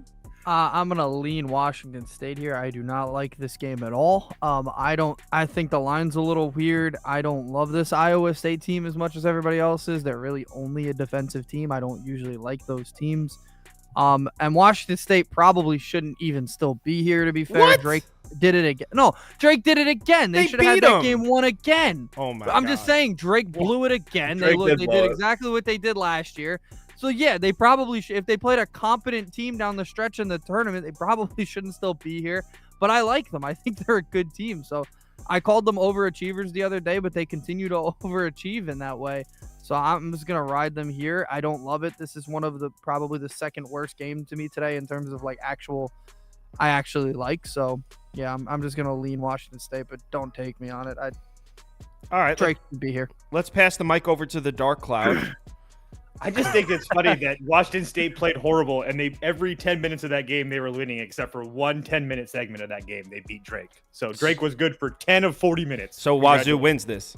I'm gonna lean Washington State here. I do not like this game at all. I think the line's a little weird. I don't love this Iowa State team as much as everybody else is. They're really only a defensive team. I don't usually like those teams. And Washington State probably shouldn't even still be here, to be fair. What? Drake did it again. No, Drake did it again. They should have had beat that him. game won again. Oh my I'm God. just saying, Drake blew it again. Drake They did did blow it. exactly what they did last year. So yeah, they probably if they played a competent team down the stretch in the tournament, they probably shouldn't still be here. But I like them. I think they're a good team. So I called them overachievers the other day, but they continue to overachieve in that way. So I'm just gonna ride them here. I don't love it. This is one of the probably the second worst game to me today in terms of like I actually like. So yeah, I'm just gonna lean Washington State, but don't take me on it. All right, Drake should be here. let's pass the mic over to the Dark Cloud. I just think it's funny that Washington State played horrible, and every 10 minutes of that game they were winning, except for one 10-minute segment of that game they beat Drake. So Drake was good for 10 of 40 minutes. So Wazoo wins this.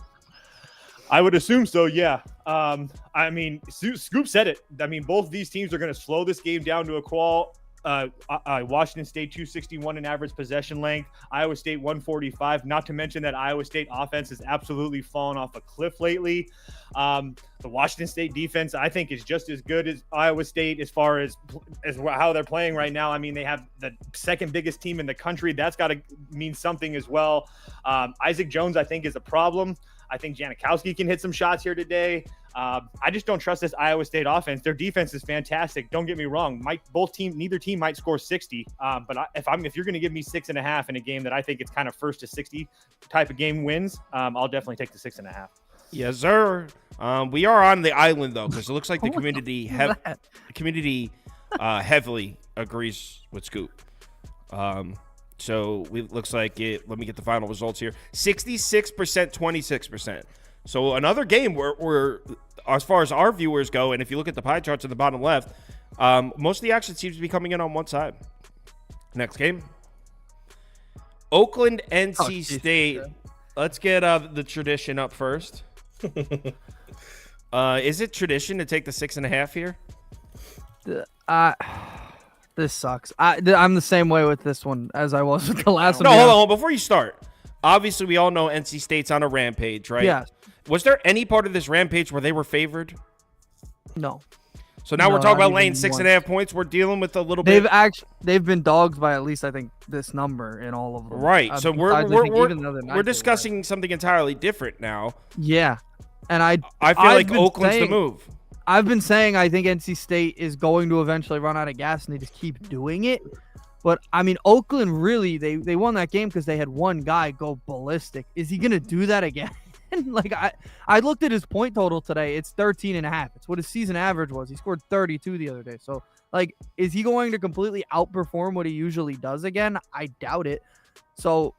I would assume so, yeah. I mean, Scoop said it. I mean, both these teams are going to slow this game down to a crawl. Washington State 261 in average possession length, Iowa State 145. Not to mention that Iowa State offense has absolutely fallen off a cliff lately. The Washington State defense, I think, is just as good as Iowa State as far as how they're playing right now. I mean, they have the second biggest team in the country. That's got to mean something as well. Isaac Jones, I think, is a problem. I think Janikowski can hit some shots here today. I just don't trust this Iowa State offense. Their defense is fantastic. Don't get me wrong. Neither team might score 60. But if you're going to give me 6.5 in a game that I think it's kind of first to 60 type of game wins, I'll definitely take the 6.5. Yes, sir. We are on the island though, because it looks like the community heavily agrees with Scoop. So it looks like it. Let me get the final results here. 66%, 26%. So another game where, as far as our viewers go, and if you look at the pie charts at the bottom left, most of the action seems to be coming in on one side. Next game. Oakland, NC State. Let's get the tradition up first. Is it tradition to take the 6.5 here? This sucks. I'm the same way with this one as I was with the last one. No, hold on. Before you start, obviously we all know NC State's on a rampage, right? Yeah. Was there any part of this rampage where they were favored? No. So now No, we're talking not about laying even 6.5 points. We're dealing with a little bit. They've been dogs by at least I think this number in all of them. Right. So besides, I think, even the other night we're they were. discussing something entirely different now. Yeah. And I feel I've like been Oakland's saying- the move. I've been saying I think NC State is going to eventually run out of gas, and they just keep doing it. But, I mean, Oakland really, they won that game because they had one guy go ballistic. Is he going to do that again? Like, I looked at his point total today. It's 13.5. It's what his season average was. He scored 32 the other day. So, like, is he going to completely outperform what he usually does again? I doubt it. So,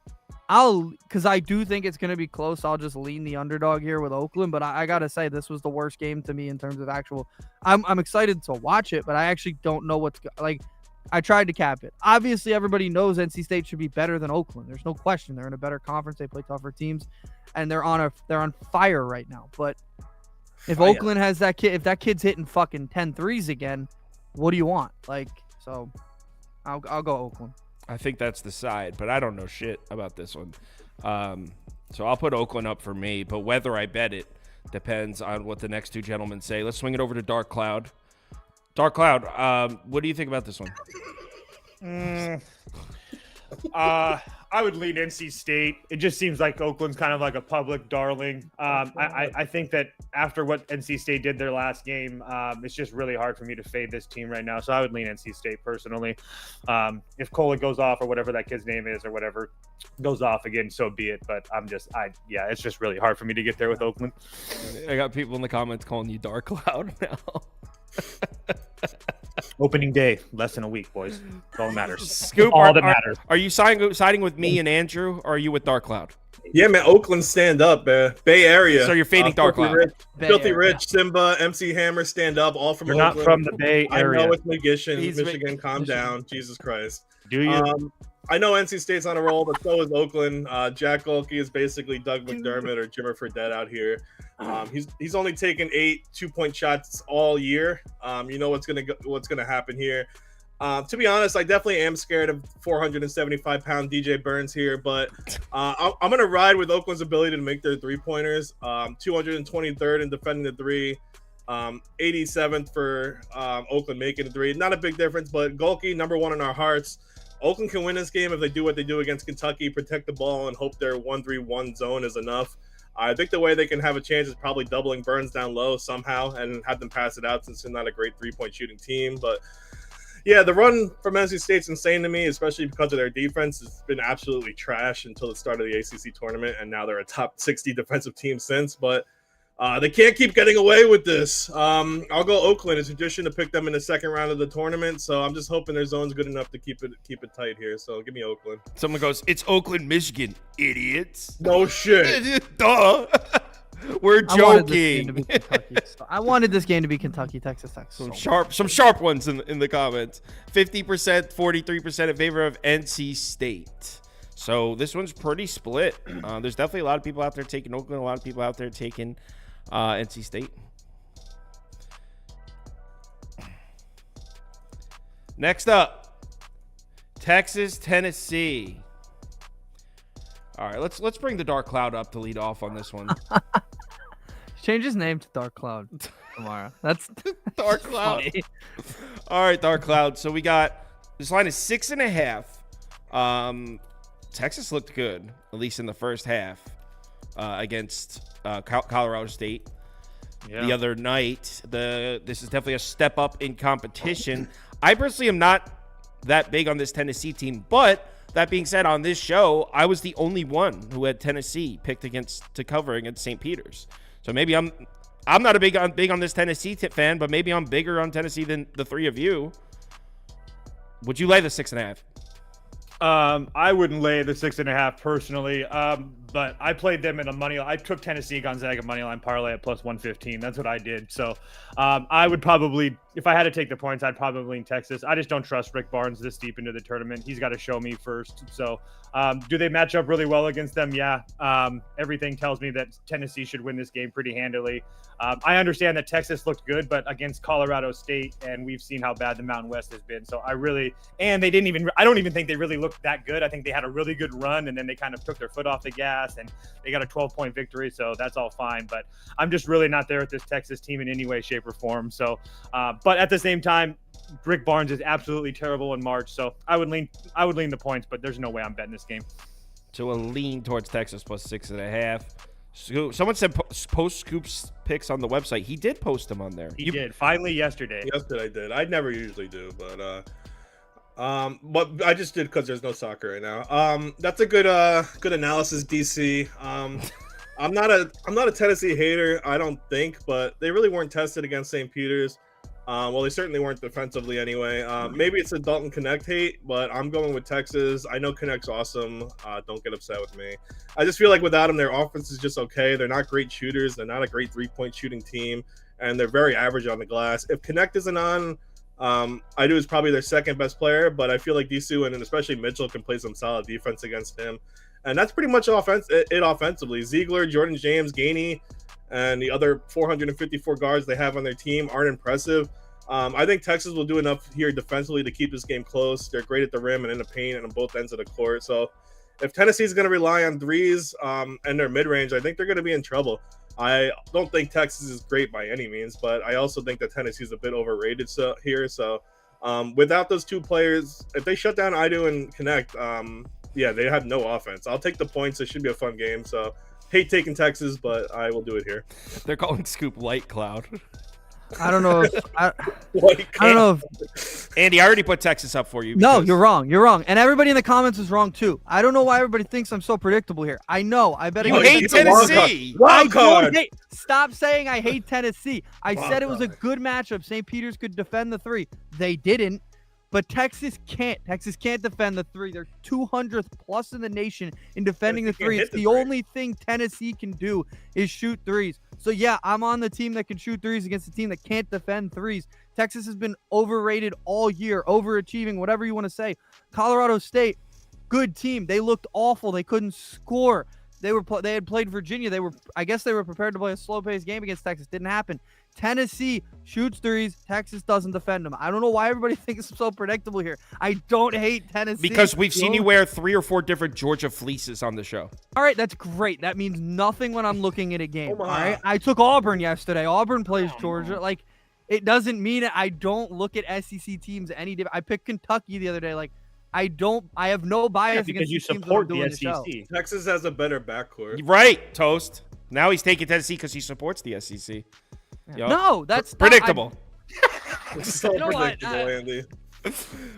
because I do think it's going to be close, I'll just lean the underdog here with Oakland. But I got to say, this was the worst game to me in terms of actual. I'm excited to watch it, but I actually don't know I tried to cap it. Obviously, everybody knows NC State should be better than Oakland. There's no question. They're in a better conference. They play tougher teams, and they're on fire right now. But if Oakland has that kid, if that kid's hitting fucking 10 threes again, what do you want? So I'll go Oakland. I think that's the side, but I don't know shit about this one. So I'll put Oakland up for me, but whether I bet it depends on what the next two gentlemen say. Let's swing it over to Dark Cloud. Dark Cloud, what do you think about this one? I would lean NC State. It just seems like Oakland's kind of like a public darling. I think that after what NC State did their last game, it's just really hard for me to fade this team right now. So I would lean NC State personally. If Cola goes off or whatever that kid's name is or whatever goes off again, so be it. But it's just really hard for me to get there with Oakland. I got people in the comments calling you Dark Cloud now. Opening day, less than a week, boys. That's all that matters. Scoop, all that matters. Are you siding with me and Andrew, or are you with Dark Cloud? Yeah, man. Oakland, stand up, man. Bay Area. So you're fading Dark Cloud. Filthy Rich, Simba, MC Hammer, stand up. All from You're Oakland. not from the Bay Area. I know it's Michigan. He's Michigan, calm down. Jesus Christ. Do you? I know NC State's on a roll, but so is Oakland. Jack Golke is basically Doug McDermott or Jimmer Fredette out here. He's only taken 8 2-point shots all year. You know what's gonna happen here. To be honest, I definitely am scared of 475-pound DJ Burns here, but I'm going to ride with Oakland's ability to make their three-pointers. 223rd in defending the three, 87th for Oakland making the three. Not a big difference, but Golke, number one in our hearts. Oakland can win this game if they do what they do against Kentucky, protect the ball, and hope their 1-3-1 zone is enough. I think the way they can have a chance is probably doubling Burns down low somehow and have them pass it out since they're not a great three-point shooting team, but yeah, the run from NC State's insane to me, especially because of their defense. It's been absolutely trash until the start of the ACC tournament, and now they're a top 60 defensive team since. But they can't keep getting away with this. I'll go Oakland. It's a tradition to pick them in the second round of the tournament, so I'm just hoping their zone's good enough to keep it tight here. So give me Oakland. Someone goes, "It's Oakland, Michigan, idiots." No shit. Duh. We're joking. I wanted this game to be Kentucky, Texas Tech. Some sharp ones in the comments. 50%, 43% in favor of NC State. So this one's pretty split. There's definitely a lot of people out there taking Oakland, a lot of people out there taking NC State. Next up, Texas, Tennessee. All right, let's bring the Dark Cloud up to lead off on this one. Change his name to Dark Cloud tomorrow. That's Dark Cloud. All right, Dark Cloud. So we got this line is 6.5. Texas looked good, at least in the first half, against Colorado State. Yeah. The other night, this is definitely a step up in competition. I personally am not that big on this Tennessee team, but that being said, on this show, I was the only one who had Tennessee picked to cover against St. Peter's. So maybe I'm not a big on this Tennessee fan, but maybe I'm bigger on Tennessee than the three of you. Would you lay the 6.5? I wouldn't lay the 6.5 personally, but I played them in a money line. I took Tennessee Gonzaga money line parlay at plus 115. That's what I did. So I would probably, if I had to take the points, I'd probably lean Texas. I just don't trust Rick Barnes this deep into the tournament. He's got to show me first. So do they match up really well against them? Yeah. Everything tells me that Tennessee should win this game pretty handily. I understand that Texas looked good, but against Colorado State, and we've seen how bad the Mountain West has been. So I don't even think they really looked that good. I think they had a really good run, and then they kind of took their foot off the gas, and they got a 12-point victory. So that's all fine. But I'm just really not there with this Texas team in any way, shape, or form. So, but at the same time, Rick Barnes is absolutely terrible in March. So I would lean the points, but there's no way I'm betting this game. So a lean towards Texas plus 6.5. So someone said post Scoops picks on the website. He did post them on there. He did finally yesterday. Yesterday I did. I never usually do, but I just did because there's no soccer right now. That's a good analysis, DC. I'm not a Tennessee hater, I don't think, but they really weren't tested against St. Peter's. Well, they certainly weren't defensively anyway. Maybe it's a Dalton Connect hate, but I'm going with Texas. I know Connect's awesome. Don't get upset with me. I just feel like without him, their offense is just okay. They're not great shooters. They're not a great three-point shooting team, and they're very average on the glass. If Connect isn't on, Idu is probably their second best player, but I feel like Disu and especially Mitchell can play some solid defense against him. And that's pretty much it offensively. Ziegler, Jordan James, Gainey, and the other 454 guards they have on their team aren't impressive. I think Texas will do enough here defensively to keep this game close. They're great at the rim and in the paint and on both ends of the court. So if Tennessee's going to rely on threes and their mid-range, I think they're going to be in trouble. I don't think Texas is great by any means, but I also think that Tennessee's a bit overrated here. So without those two players, if they shut down Idu and Connect, they have no offense. I'll take the points. It should be a fun game. So hate taking Texas, but I will do it here. They're calling Scoop Light Cloud. I don't know if I don't know if Andy, I already put Texas up for you. No, you're wrong. You're wrong. And everybody in the comments is wrong too. I don't know why everybody thinks I'm so predictable here. I know. I bet you hate Tennessee. Wild card. Stop saying I hate Tennessee. I said it was a good matchup. St. Peter's could defend the three. They didn't. But Texas can't. Texas can't defend the three. They're 200th plus in the nation in defending the three. It's the only thing Tennessee can do is shoot threes. So, yeah, I'm on the team that can shoot threes against the team that can't defend threes. Texas has been overrated all year, overachieving, whatever you want to say. Colorado State, good team. They looked awful. They couldn't score. They had played Virginia. I guess they were prepared to play a slow-paced game against Texas. Didn't happen. Tennessee shoots threes. Texas doesn't defend them. I don't know why everybody thinks it's so predictable here. I don't hate Tennessee. Because we've seen you wear 3 or 4 different Georgia fleeces on the show. All right, that's great. That means nothing when I'm looking at a game. Oh all my. right, I took Auburn yesterday. Auburn plays Georgia. Like, it doesn't mean I don't look at SEC teams any different. I picked Kentucky the other day. Like, I have no bias because against you these teams support that I'm the doing the show. SEC. Texas has a better backcourt. Right, Toast. Now he's taking Tennessee because he supports the SEC. Yup. No, that's predictable. It's so You know what? predictable, Andy.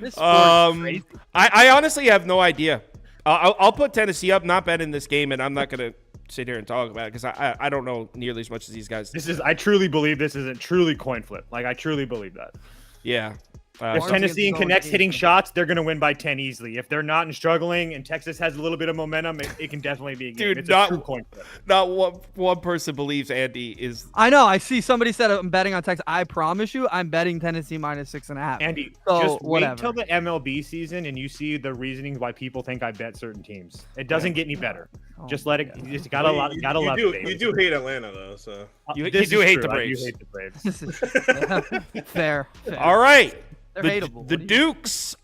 This sport's crazy. I honestly have no idea. I'll put Tennessee up, not betting this game, and I'm not going to sit here and talk about it because I don't know nearly as much as these guys. I truly believe this isn't truly coin flip. Like, I truly believe that. Yeah. If Tennessee connects hitting shots, they're going to win by 10 easily. If they're not and struggling and Texas has a little bit of momentum, it can definitely be a game. Dude, It's a true coin flip. Not one person believes Andy is. I know. I see somebody said I'm betting on Texas. I promise you, I'm betting Tennessee -6.5. Andy, So, just whatever. wait till the MLB season and you see the reasonings why people think I bet certain teams. It doesn't get any better. Oh, Just let it. You just gotta love it. You do hate Atlanta though, so You This do is hate true. the I do Braves. hate the Braves. This is fair. All right. They're the, hateable. The What do you- Dukes.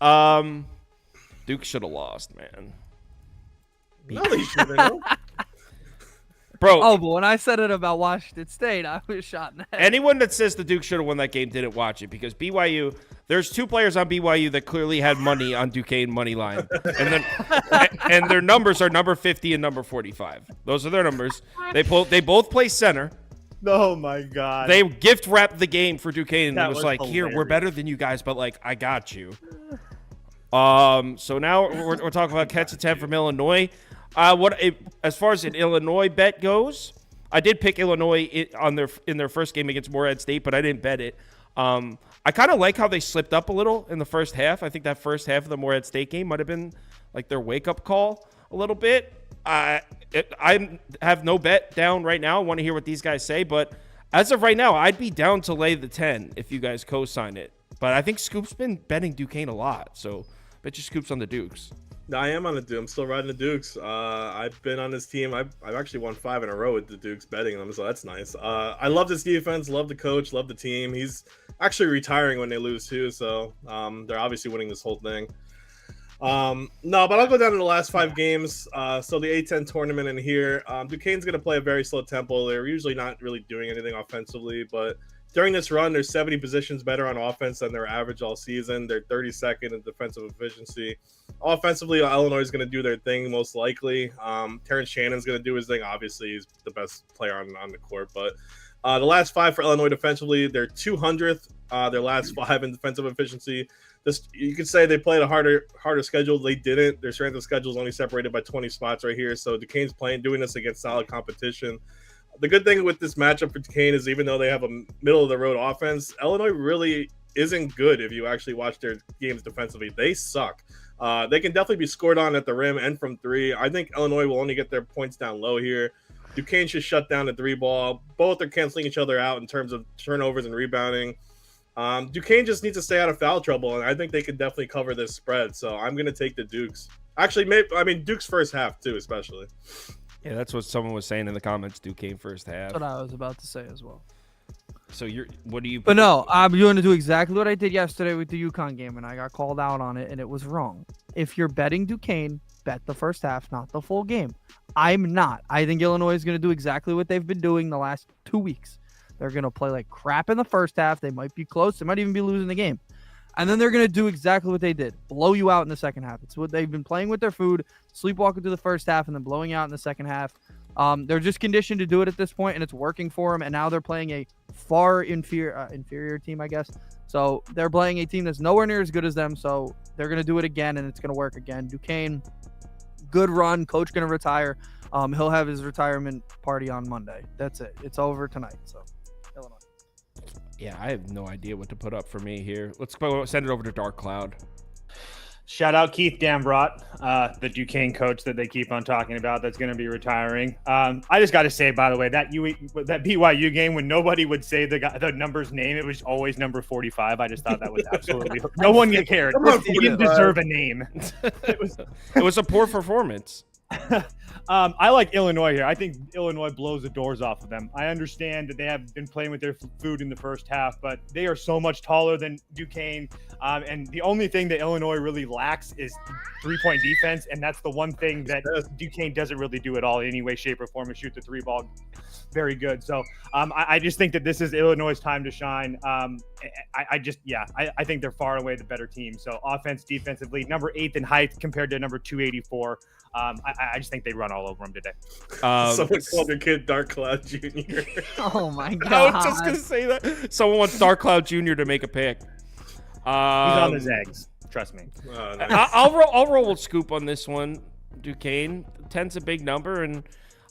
Dukes should have lost, man. no, they shouldn't. Bro, Oh, but when I said it about Washington State, I was shot in the head. anyone that says the Dukes should have won that game didn't watch it because BYU, there's 2 players on BYU that clearly had money on Duquesne money line. And their numbers are number 50 and number 45. Those are their numbers. They both play center. Oh my God. They gift wrapped the game for Duquesne and That it was was like, here, we're hilarious. better than you guys, but like, I got you. So now we're talking about catch a 10 from Illinois. As far as an Illinois bet goes, I did pick Illinois in their first game against Morehead State, but I didn't bet it. I kind of like how they slipped up a little in the first half. I think that first half of the Morehead State game might have been like their wake-up call a little bit. I have no bet down right now. I want to hear what these guys say, but as of right now, I'd be down to lay the 10 if you guys co-sign it. But I think Scoop's been betting Duquesne a lot, so bet you Scoop's on the Dukes. No, I am on the Dukes. I'm still riding the Dukes. I've been on this team. I've actually won 5 in a row with the Dukes betting them, so that's nice. I love this defense, love the coach, love the team. He's actually retiring when they lose too, so they're obviously winning this whole thing. No, but I'll go down to the last 5 games. So the A10 tournament in here, Duquesne's going to play a very slow tempo. They're usually not really doing anything offensively, but during this run, they're 70 positions better on offense than their average all season. They're 32nd in defensive efficiency. Offensively, Illinois is going to do their thing most likely. Terrence Shannon's going to do his thing. Obviously, he's the best player on the court. But the last 5 for Illinois defensively, they're 200th. Their last 5 in defensive efficiency. You could say they played a harder schedule. They didn't. Their strength of schedule is only separated by 20 spots right here. So Duquesne's doing this against solid competition. The good thing with this matchup for Duquesne is even though they have a middle-of-the-road offense, Illinois really isn't good if you actually watch their games defensively. They suck. They can definitely be scored on at the rim and from 3. I think Illinois will only get their points down low here. Duquesne should shut down the 3 ball. Both are canceling each other out in terms of turnovers and rebounding. Duquesne just needs to stay out of foul trouble, and I think they can definitely cover this spread. So I'm going to take the Dukes. Actually, Dukes first half too, especially. Yeah, that's what someone was saying in the comments. Duquesne first half. That's what I was about to say as well. So what do you? But no, I'm going to do exactly what I did yesterday with the UConn game, and I got called out on it, and it was wrong. If you're betting Duquesne, bet the first half, not the full game. I'm not. I think Illinois is going to do exactly what they've been doing the last 2 weeks. They're going to play like crap in the first half. They might be close. They might even be losing the game. And then they're going to do exactly what they did. Blow you out in the second half. It's what they've been playing with their food, sleepwalking through the first half and then blowing out in the second half. They're just conditioned to do it at this point, and it's working for them. And now they're playing a far inferior team, I guess. So they're playing a team that's nowhere near as good as them. So they're going to do it again, and it's going to work again. Duquesne, good run. Coach going to retire. He'll have his retirement party on Monday. That's it. It's over tonight. So Illinois. Yeah, I have no idea what to put up for me here. Let's go send it over to Dark Cloud. Shout out Keith Dambrot, the Duquesne coach that they keep on talking about that's going to be retiring. I just got to say, by the way, that BYU game when nobody would say the number's name, it was always number 45. I just thought that was absolutely no one cared. He didn't deserve a name. It was a poor performance. I like Illinois here. I think Illinois blows the doors off of them. I understand that they have been playing with their food in the first half, but they are so much taller than Duquesne. And the only thing that Illinois really lacks is three-point defense, and that's the one thing that Duquesne doesn't really do at all in any way, shape, or form, and shoot the three ball very good. So I just think that this is Illinois' time to shine. I think they're far and away the better team. So offense, defensively, number 8th in height compared to number 284. I just think they run all over them today. Someone called your kid Dark Cloud Jr. Oh my god! I was just gonna say that. Someone wants Dark Cloud Jr. to make a pick. He's on his eggs. Trust me. Nice. I'll roll with Scoop on this one. Duquesne 10's a big number, and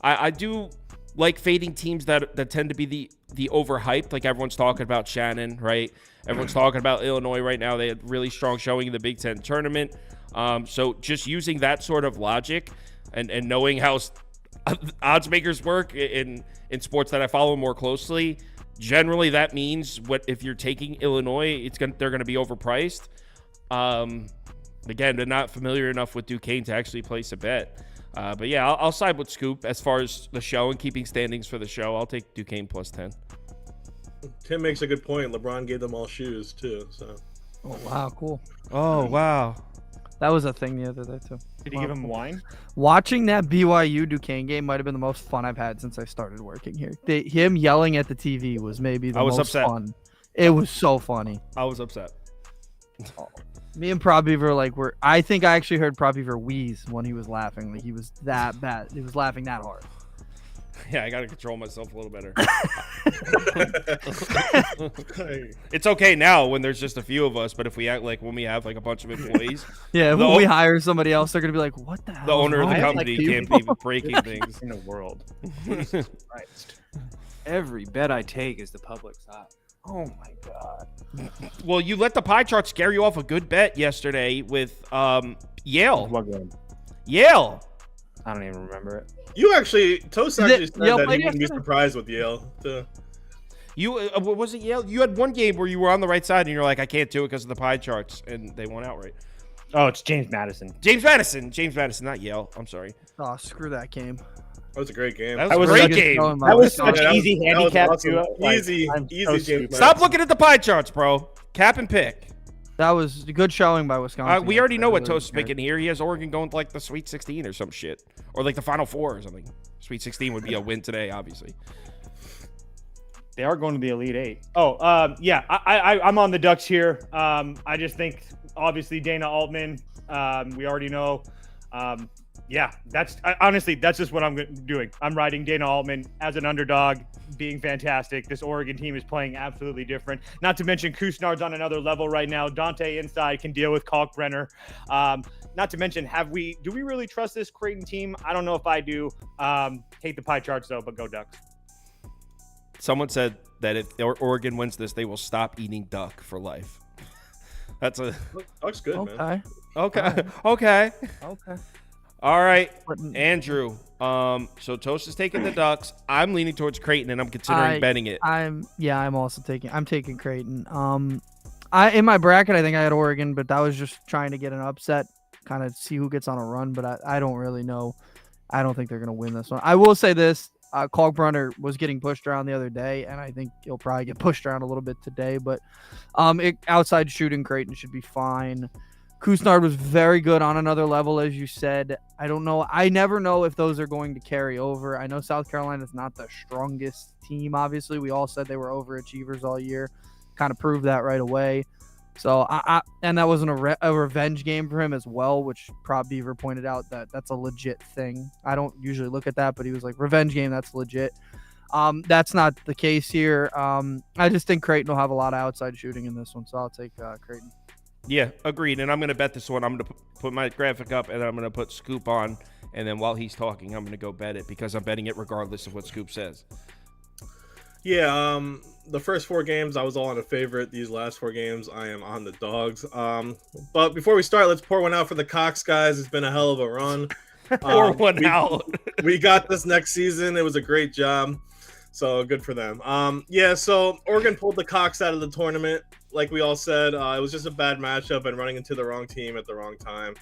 I do like fading teams that tend to be the overhyped. Like everyone's talking about Shannon, right? Everyone's talking about Illinois right now. They had really strong showing in the Big Ten tournament. So just using that sort of logic and knowing how odds makers work in sports that I follow more closely, generally that means if you're taking Illinois, they're going to be overpriced. Again, they're not familiar enough with Duquesne to actually place a bet. But yeah, I'll side with Scoop as far as the show and keeping standings for the show. I'll take Duquesne plus 10. Tim makes a good point. LeBron gave them all shoes too. So. Oh wow, cool. Oh wow. That was a thing the other day too. Did he give him wine? Watching that BYU Duquesne game might have been the most fun I've had since I started working here. Him yelling at the TV was maybe the most fun. It was so funny. I was upset. Me and Prop Beaver I think I actually heard Prop Beaver wheeze when he was laughing. Like he was that bad. He was laughing that hard. Yeah, I got to control myself a little better. It's okay now when there's just a few of us, but if we act like when we have like a bunch of employees. Yeah, when we hire somebody else, they're going to be like, what the hell? The owner of the company can't be breaking things. In the world. Jesus Christ. Every bet I take is the public's eye. Oh my God. Well, you let the pie chart scare you off a good bet yesterday with Yale. What game? Yale. I don't even remember it. Toast actually said Yale that played he wouldn't be yesterday? surprised with Yale. Too. You was it Yale? You had one game where you were on the right side and you're like, I can't do it because of the pie charts, and they won outright. Oh, it's James Madison. James Madison, not Yale. I'm sorry. Oh, screw that game. That was a great game. That was a great game. That was such Yeah, that easy was handicap awesome. too. Easy I'm so James. stupid. Stop looking at the pie charts, bro. Cap and pick. That was a good showing by Wisconsin. We already know what Really Toast is picking here. He has Oregon going to like the Sweet 16 or some shit, or like the Final Four or something. Sweet 16 would be a win today, obviously. They are going to the Elite Eight. Oh, yeah. I'm on the Ducks here. I just think, obviously, Dana Altman. We already know. Yeah, honestly, that's just what I'm doing. I'm riding Dana Altman as an underdog, being fantastic. This Oregon team is playing absolutely different. Not to mention Kusnard's on another level right now. Dante inside can deal with Kalkbrenner. Not to mention, do we really trust this Creighton team? I don't know if I do. Hate the pie charts though, but go Ducks. Someone said that if Oregon wins this, they will stop eating duck for life. That's a Duck's good, man. okay. Okay. All right, Andrew. So Toast is taking the Ducks. I'm leaning towards Creighton, and I'm considering betting it. I'm taking Creighton. In my bracket, I think I had Oregon, but that was just trying to get an upset, kind of see who gets on a run. But I don't really know. I don't think they're gonna win this one. I will say this: Kalkbrenner was getting pushed around the other day, and I think he'll probably get pushed around a little bit today. But outside shooting, Creighton should be fine. Kusnard was very good on another level, as you said. I don't know. I never know if those are going to carry over. I know South Carolina is not the strongest team, obviously. We all said they were overachievers all year. Kind of proved that right away. So, and that wasn't a revenge game for him as well, which Prop Beaver pointed out that's a legit thing. I don't usually look at that, but he was like, revenge game, that's legit. That's not the case here. I just think Creighton will have a lot of outside shooting in this one, so I'll take Creighton. Yeah, agreed. And I'm going to bet this one. I'm going to put my graphic up, and I'm going to put Scoop on. And then while he's talking, I'm going to go bet it because I'm betting it regardless of what Scoop says. Yeah, the first 4 games, I was all on a favorite. These last 4 games, I am on the dogs. But before we start, let's pour one out for the Cox guys. It's been a hell of a run. Pour one out. We got this next season. It was a great job. So good for them. So Oregon pulled the Cox out of the tournament. Like we all said, it was just a bad matchup and running into the wrong team at the wrong time.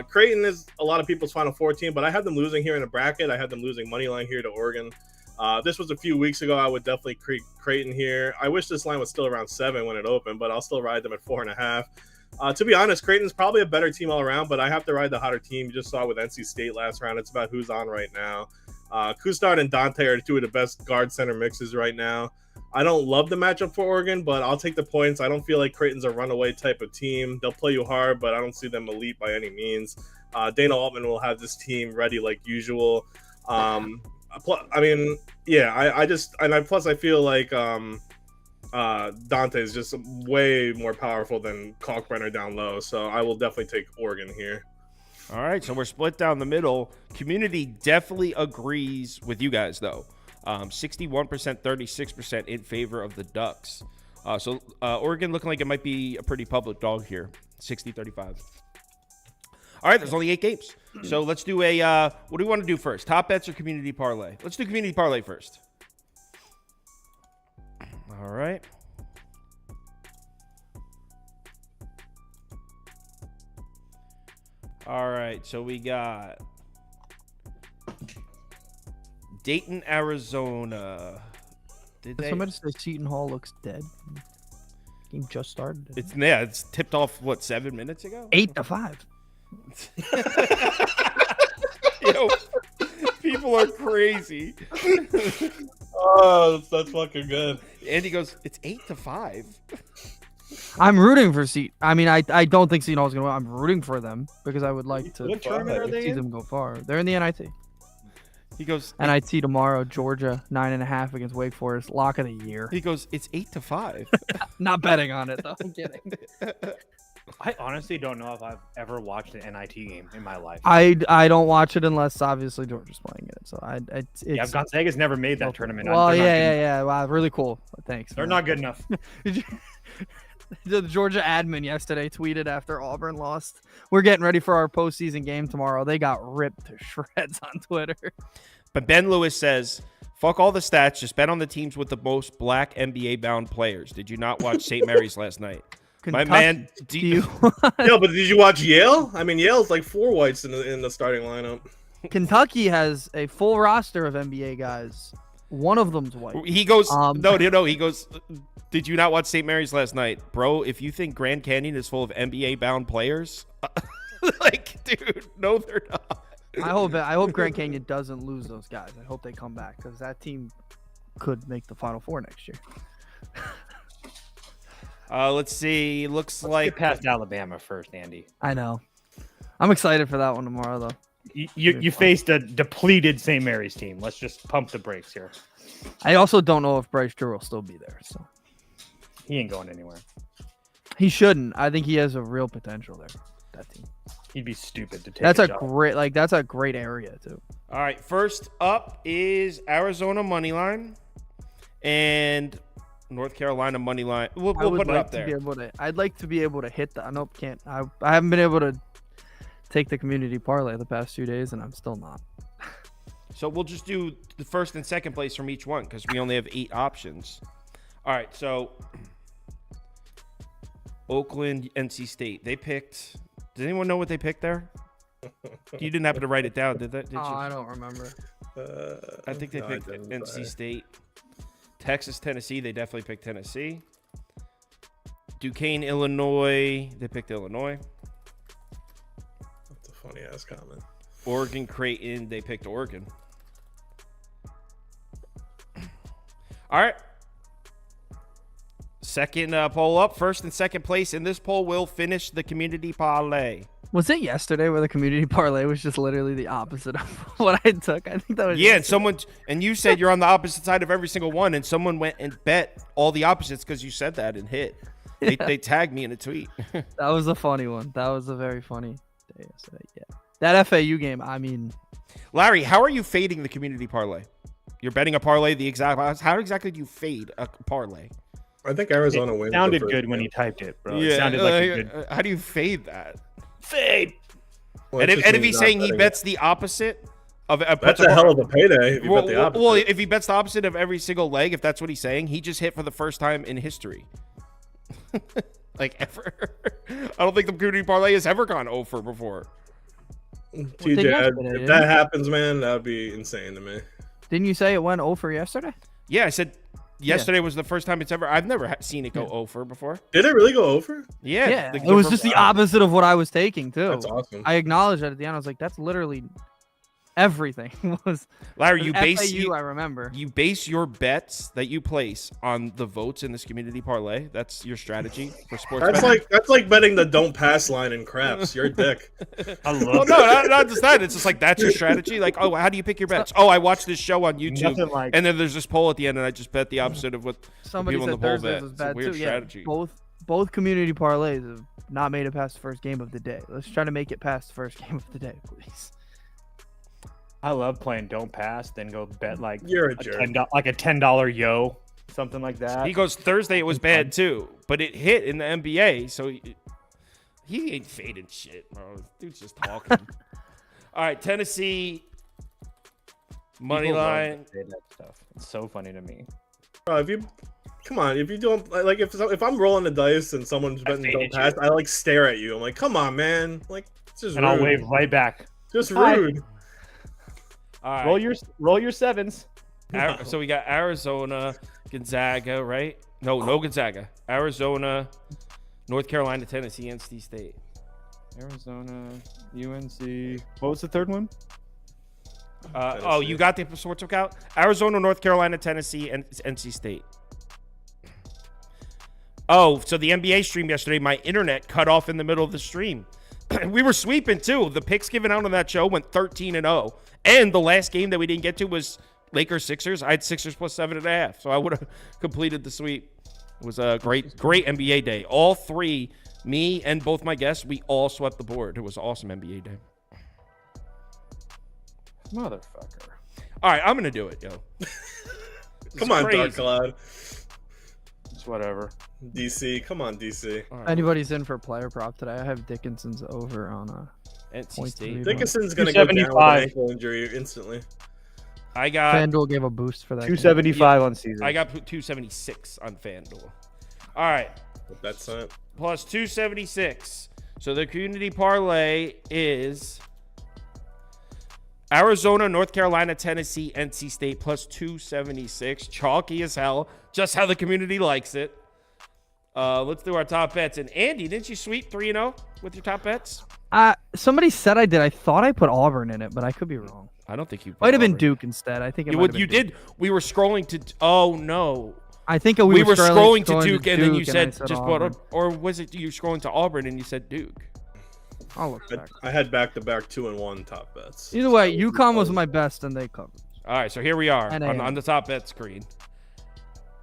Creighton is a lot of people's Final Four team, but I had them losing here in a bracket. I had them losing money line here to Oregon. This was a few weeks ago. I would definitely Creighton here. I wish this line was still around 7 when it opened, but I'll still ride them at 4.5. To be honest, Creighton's probably a better team all around, but I have to ride the hotter team. You just saw with NC State last round. It's about who's on right now. Kustard and Dante are two of the best guard center mixes right now. I don't love the matchup for Oregon, but I'll take the points. I don't feel like Creighton's a runaway type of team. They'll play you hard, but I don't see them elite by any means. Dana Altman will have this team ready like usual. I feel like Dante is just way more powerful than Kalkbrenner down low, so I will definitely take Oregon here. All right, so we're split down the middle. Community definitely agrees with you guys, though. 61%, 36% in favor of the Ducks. So Oregon looking like it might be a pretty public dog here, 60-35. All right, there's only 8 games. So let's do a, what do we want to do first? Top bets or community parlay? Let's do community parlay first. All right. All right, so we got Dayton, Arizona. Did somebody say Seton Hall looks dead? Game just started. It's tipped off, what, 7 minutes ago? 8-5. Yo, people are crazy. Oh, that's fucking good. Andy goes, it's 8-5. I'm rooting for Seton. I mean, I don't think Seton Hall's going to win. I'm rooting for them because I would like to What tournament are they see in? them go far. They're in the NIT. He goes, NIT tomorrow, Georgia, 9.5 against Wake Forest. Lock of the year. he goes, it's 8-5. Not betting on it, though. I'm kidding. I honestly don't know if I've ever watched an NIT game in my life. I don't watch it unless obviously Georgia's playing it. So Yeah, Gonzaga's never made that tournament. Well, They're not good enough. yeah. Wow, really cool. Thanks. They're man. not good enough. The Georgia admin yesterday tweeted after Auburn lost, "We're getting ready for our postseason game tomorrow." They got ripped to shreds on Twitter. But Ben Lewis says, fuck all the stats. Just bet on the teams with the most black NBA-bound players. Did you not watch St. Mary's last night? Kentucky, My man, do you? Yo, but did you watch Yale? I mean, Yale's like 4 whites in the starting lineup. Kentucky has a full roster of NBA guys. One of them's white. He goes, No. He goes, did you not watch St. Mary's last night? Bro, if you think Grand Canyon is full of NBA-bound players, like, dude, no, they're not. I hope Grand Canyon doesn't lose those guys. I hope they come back because that team could make the Final Four next year. Let's see. Let's Get like past Alabama first, Andy. I know. I'm excited for that one tomorrow, though. You faced a depleted St. Mary's team. Let's just pump the brakes here. I also don't know if Bryce Drew will still be there, so He ain't going anywhere. he shouldn't. I think he has a real potential there. That team. He'd be stupid to take. That's a a job. great area too. All right, first up is Arizona money line and North Carolina money line. We'll I would put it like up to there. be able to. I'd like to be able to hit the. Nope, can't. I haven't been able to take the community parlay the past 2 days, and I'm still not. So we'll just do the first and second place from each one because we only have 8 options. All right, so Oakland, NC State. They picked. Does anyone know what they picked there? You didn't happen to write it down, did you? I don't remember. I think they picked NC State. Texas, Tennessee. They definitely picked Tennessee. Duquesne, Illinois. They picked Illinois. That's a funny ass comment. Oregon, Creighton. They picked Oregon. All right. Second poll up. First and second place in this poll will finish the community parlay. Was it yesterday where the community parlay was just literally the opposite of what I took? I think that was. Yeah, and you said you're on the opposite side of every single one, and someone went and bet all the opposites because you said that and hit. They tagged me in a tweet. That was a funny one. That was a very funny day yesterday. Yeah, that FAU game. I mean, Larry, how are you fading the community parlay? You're betting a parlay the exact. How exactly do you fade a parlay? I think Arizona wins. It sounded good when he typed it, bro. It sounded like a good How do you fade that? fade. Well, And it if, just and if means he's not saying he betting bets the opposite of That's a hell of a payday if you bet the opposite. Well, if he bets the opposite of every single leg, if that's what he's saying, he just hit for the first time in history. Like ever. I don't think the community parlay has ever gone over before. TJ, yesterday, if that happens, man, that would be insane to me. Didn't you say it went 0 for yesterday? Yeah, I said yesterday was the first time it's ever. I've never seen it go 0 for before. Did it really go over? Yeah, It was just the opposite of what I was taking too. That's awesome. I acknowledged that at the end. I was like, that's literally everything. Was Larry, you base FAU, I remember. You base your bets that you place on the votes in this community parlay. That's your strategy for sports. That's like betting the don't pass line in craps. You're a dick. I love Well, no, not just that. It's just like that's your strategy. Like, oh, how do you pick your bets? Oh, I watched this show on YouTube, Nothing like- and then there's this poll at the end, and I just bet the opposite of what Somebody people in said the poll Thursdays bet. was It's a bad weird too. strategy. Yeah, both community parlays have not made it past the first game of the day. Let's try to make it past the first game of the day, please. I love playing don't pass, then go bet like You're a jerk. like a $10 yo, something like that. He goes Thursday. It was bad too, but it hit in the NBA, so he ain't fading shit, bro. Dude's just talking. All right, Tennessee money People love line. to say that stuff. It's so funny to me. Bro, if you don't like, if I'm rolling the dice and someone's betting faded don't pass, I like stare at you. I'm like, come on, man. Like, it's just And rude. I'll wave right back. Just Hi. rude. All right. Roll your sevens. So we got Arizona, Gonzaga, right? No Gonzaga. Arizona, North Carolina, Tennessee, NC State. Arizona, UNC. What was the third one? You got the sports book out? Arizona, North Carolina, Tennessee, and NC State. Oh, so the NBA stream yesterday, my internet cut off in the middle of the stream. We were sweeping too. The picks given out on that show went 13-0. And the last game that we didn't get to was Lakers Sixers. I had Sixers plus 7.5. So I would have completed the sweep. It was a great NBA day. All three, me and both my guests, we all swept the board. It was an awesome NBA day. Motherfucker. All right, I'm going to do it, yo. Come on, crazy. Dark Cloud. It's whatever. DC, come on, DC. All right. Anybody's in for player prop today? I have Dickinson's over on NC points State. to Dickinson's gonna go down with an 275. ankle injury instantly. I got FanDuel gave a boost for that. 275 on season. I got 276 on FanDuel. All right, That's it. plus 276. So the community parlay is Arizona, North Carolina, Tennessee, NC State plus 276. Chalky as hell, just how the community likes it. Let's do our top bets. And Andy, didn't you sweep 3-0 with your top bets? Somebody said I did. I thought I put Auburn in it, but I could be wrong. I don't think you Might have been Auburn. Duke instead. I think it You might have been you Duke. did. We were scrolling to. Oh no. I think We were scrolling to Duke, and then you I said just what? Auburn. Or was it you scrolling to Auburn and you said Duke? I'll look back. I had back-to-back 2-1 top bets. Either way, UConn was my best, and they covered. All right, so here we are And on the top bet screen.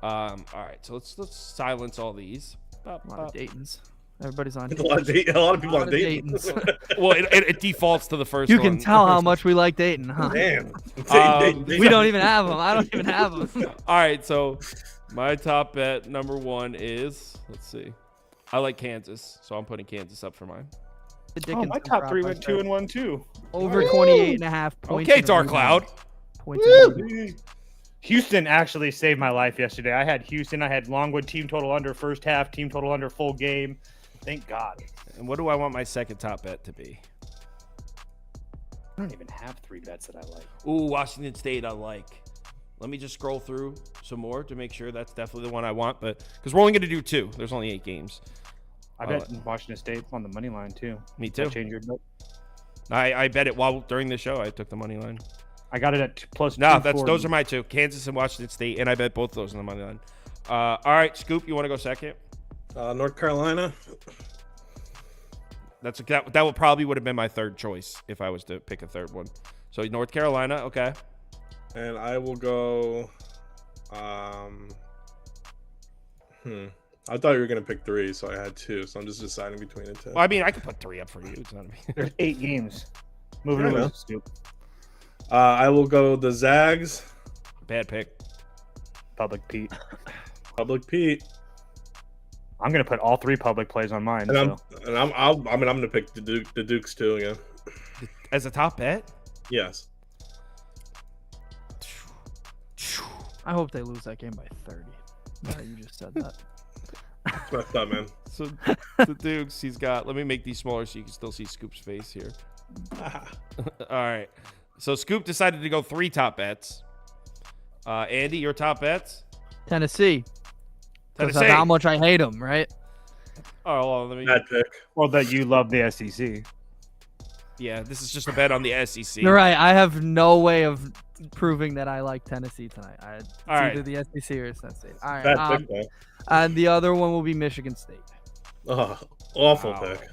All right, so let's silence all these. A lot of Dayton's. Everybody's on. A lot of people lot on of Dayton. Dayton's. Well, it defaults to the first You one. can tell how much we like Dayton, huh? Damn. We don't even have them. I don't even have them. All right, so my top bet number one is, let's see. I like Kansas, so I'm putting Kansas up for mine. Oh, my top three went 2-1 too. Over 28.5 points. Okay, in the Dark league. Cloud. Points in the league. Houston actually saved my life yesterday. I had Houston. I had Longwood team total under first half, team total under full game. Thank God. And what do I want my second top bet to be? I don't even have three bets that I like. Ooh, Washington State I like. Let me just scroll through some more to make sure that's definitely the one I want. But because we're only going to do 2. There's only 8 games. I bet Washington State on the money line too. Me Does that too. change your bet? I bet it while during the show. I took the money line. I got it at plus. No, 240. those are my 2. Kansas and Washington State, and I bet both those on the money line. All right, Scoop, you want to go second? North Carolina. That would probably would have been my third choice if I was to pick a third one. So North Carolina, okay. And I will go. I thought you were gonna pick 3, so I had 2. So I'm just deciding between the 2. Well, I mean, I could put 3 up for you. It's not me. There's 8 games. Moving I know. on. Scoop. I will go the Zags. Bad pick. Public Pete. Public Pete. I'm gonna put all 3 public plays on mine. And So. I'm gonna pick the Dukes too again. As a top bet? Yes. I hope they lose that game by 30. No, you just said that. That's messed up, man. So the Dukes, he's got. Let me make these smaller so you can still see Scoop's face here. All right. So Scoop decided to go 3 top bets. Andy, your top bets? Tennessee. Because of Tennessee. how much I hate them, right? Oh, well, let me. Bad pick. Well, that you love the SEC. Yeah, this is just a bet on the SEC. You're right. I have no way of proving that I like Tennessee tonight. It's All right. either the SEC or Tennessee. All right. Bad pick, though. And the other one will be Michigan State. Oh, awful Wow. pick.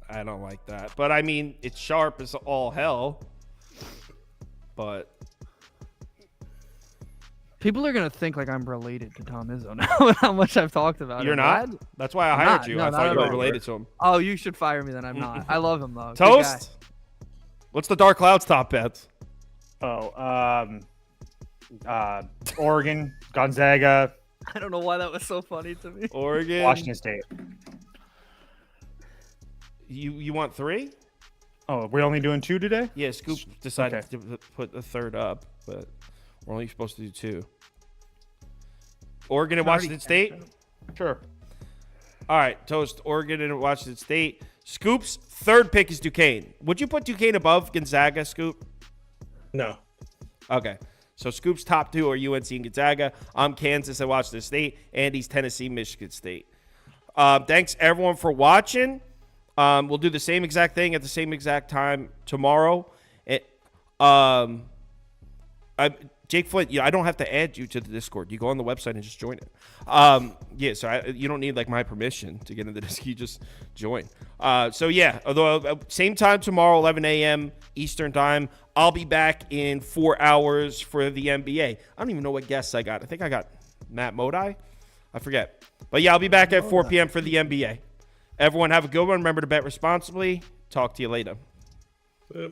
I don't like that. But, I mean, it's sharp as all hell. But People are gonna think like I'm related to Tom Izzo now with how much I've talked about you're him. not? What? That's why I I'm hired not. you. No, I not thought at you were all. related to him. Oh, you should fire me then. I'm not. I love him though. Good Toast? guy. What's the Dark Clouds top bets? Oregon, Gonzaga, I don't know why that was so funny to me. Oregon. Washington State. You want 3? Oh, we're only doing 2 today? Yeah, Scoop decided Okay. to put the third up, but we're only supposed to do 2. Oregon and Washington State? Sure. All right, Toast, Oregon and Washington State. Scoop's third pick is Duquesne. Would you put Duquesne above Gonzaga, Scoop? No. Okay. So Scoop's top 2 are UNC and Gonzaga. I'm Kansas and Washington State. Andy's Tennessee, Michigan State. Thanks, everyone, for watching. We'll do the same exact thing at the same exact time tomorrow. Jake Flint, I don't have to add you to the Discord. You go on the website and just join it. You don't need like my permission to get into this. You just join. Although same time tomorrow, 11 a.m. Eastern time. I'll be back in 4 hours for the NBA. I don't even know what guests I got. I think I got Matt Modi. I forget. But yeah, I'll be back at 4 p.m. for the NBA. Everyone have a good one. Remember to bet responsibly. Talk to you later. Yep.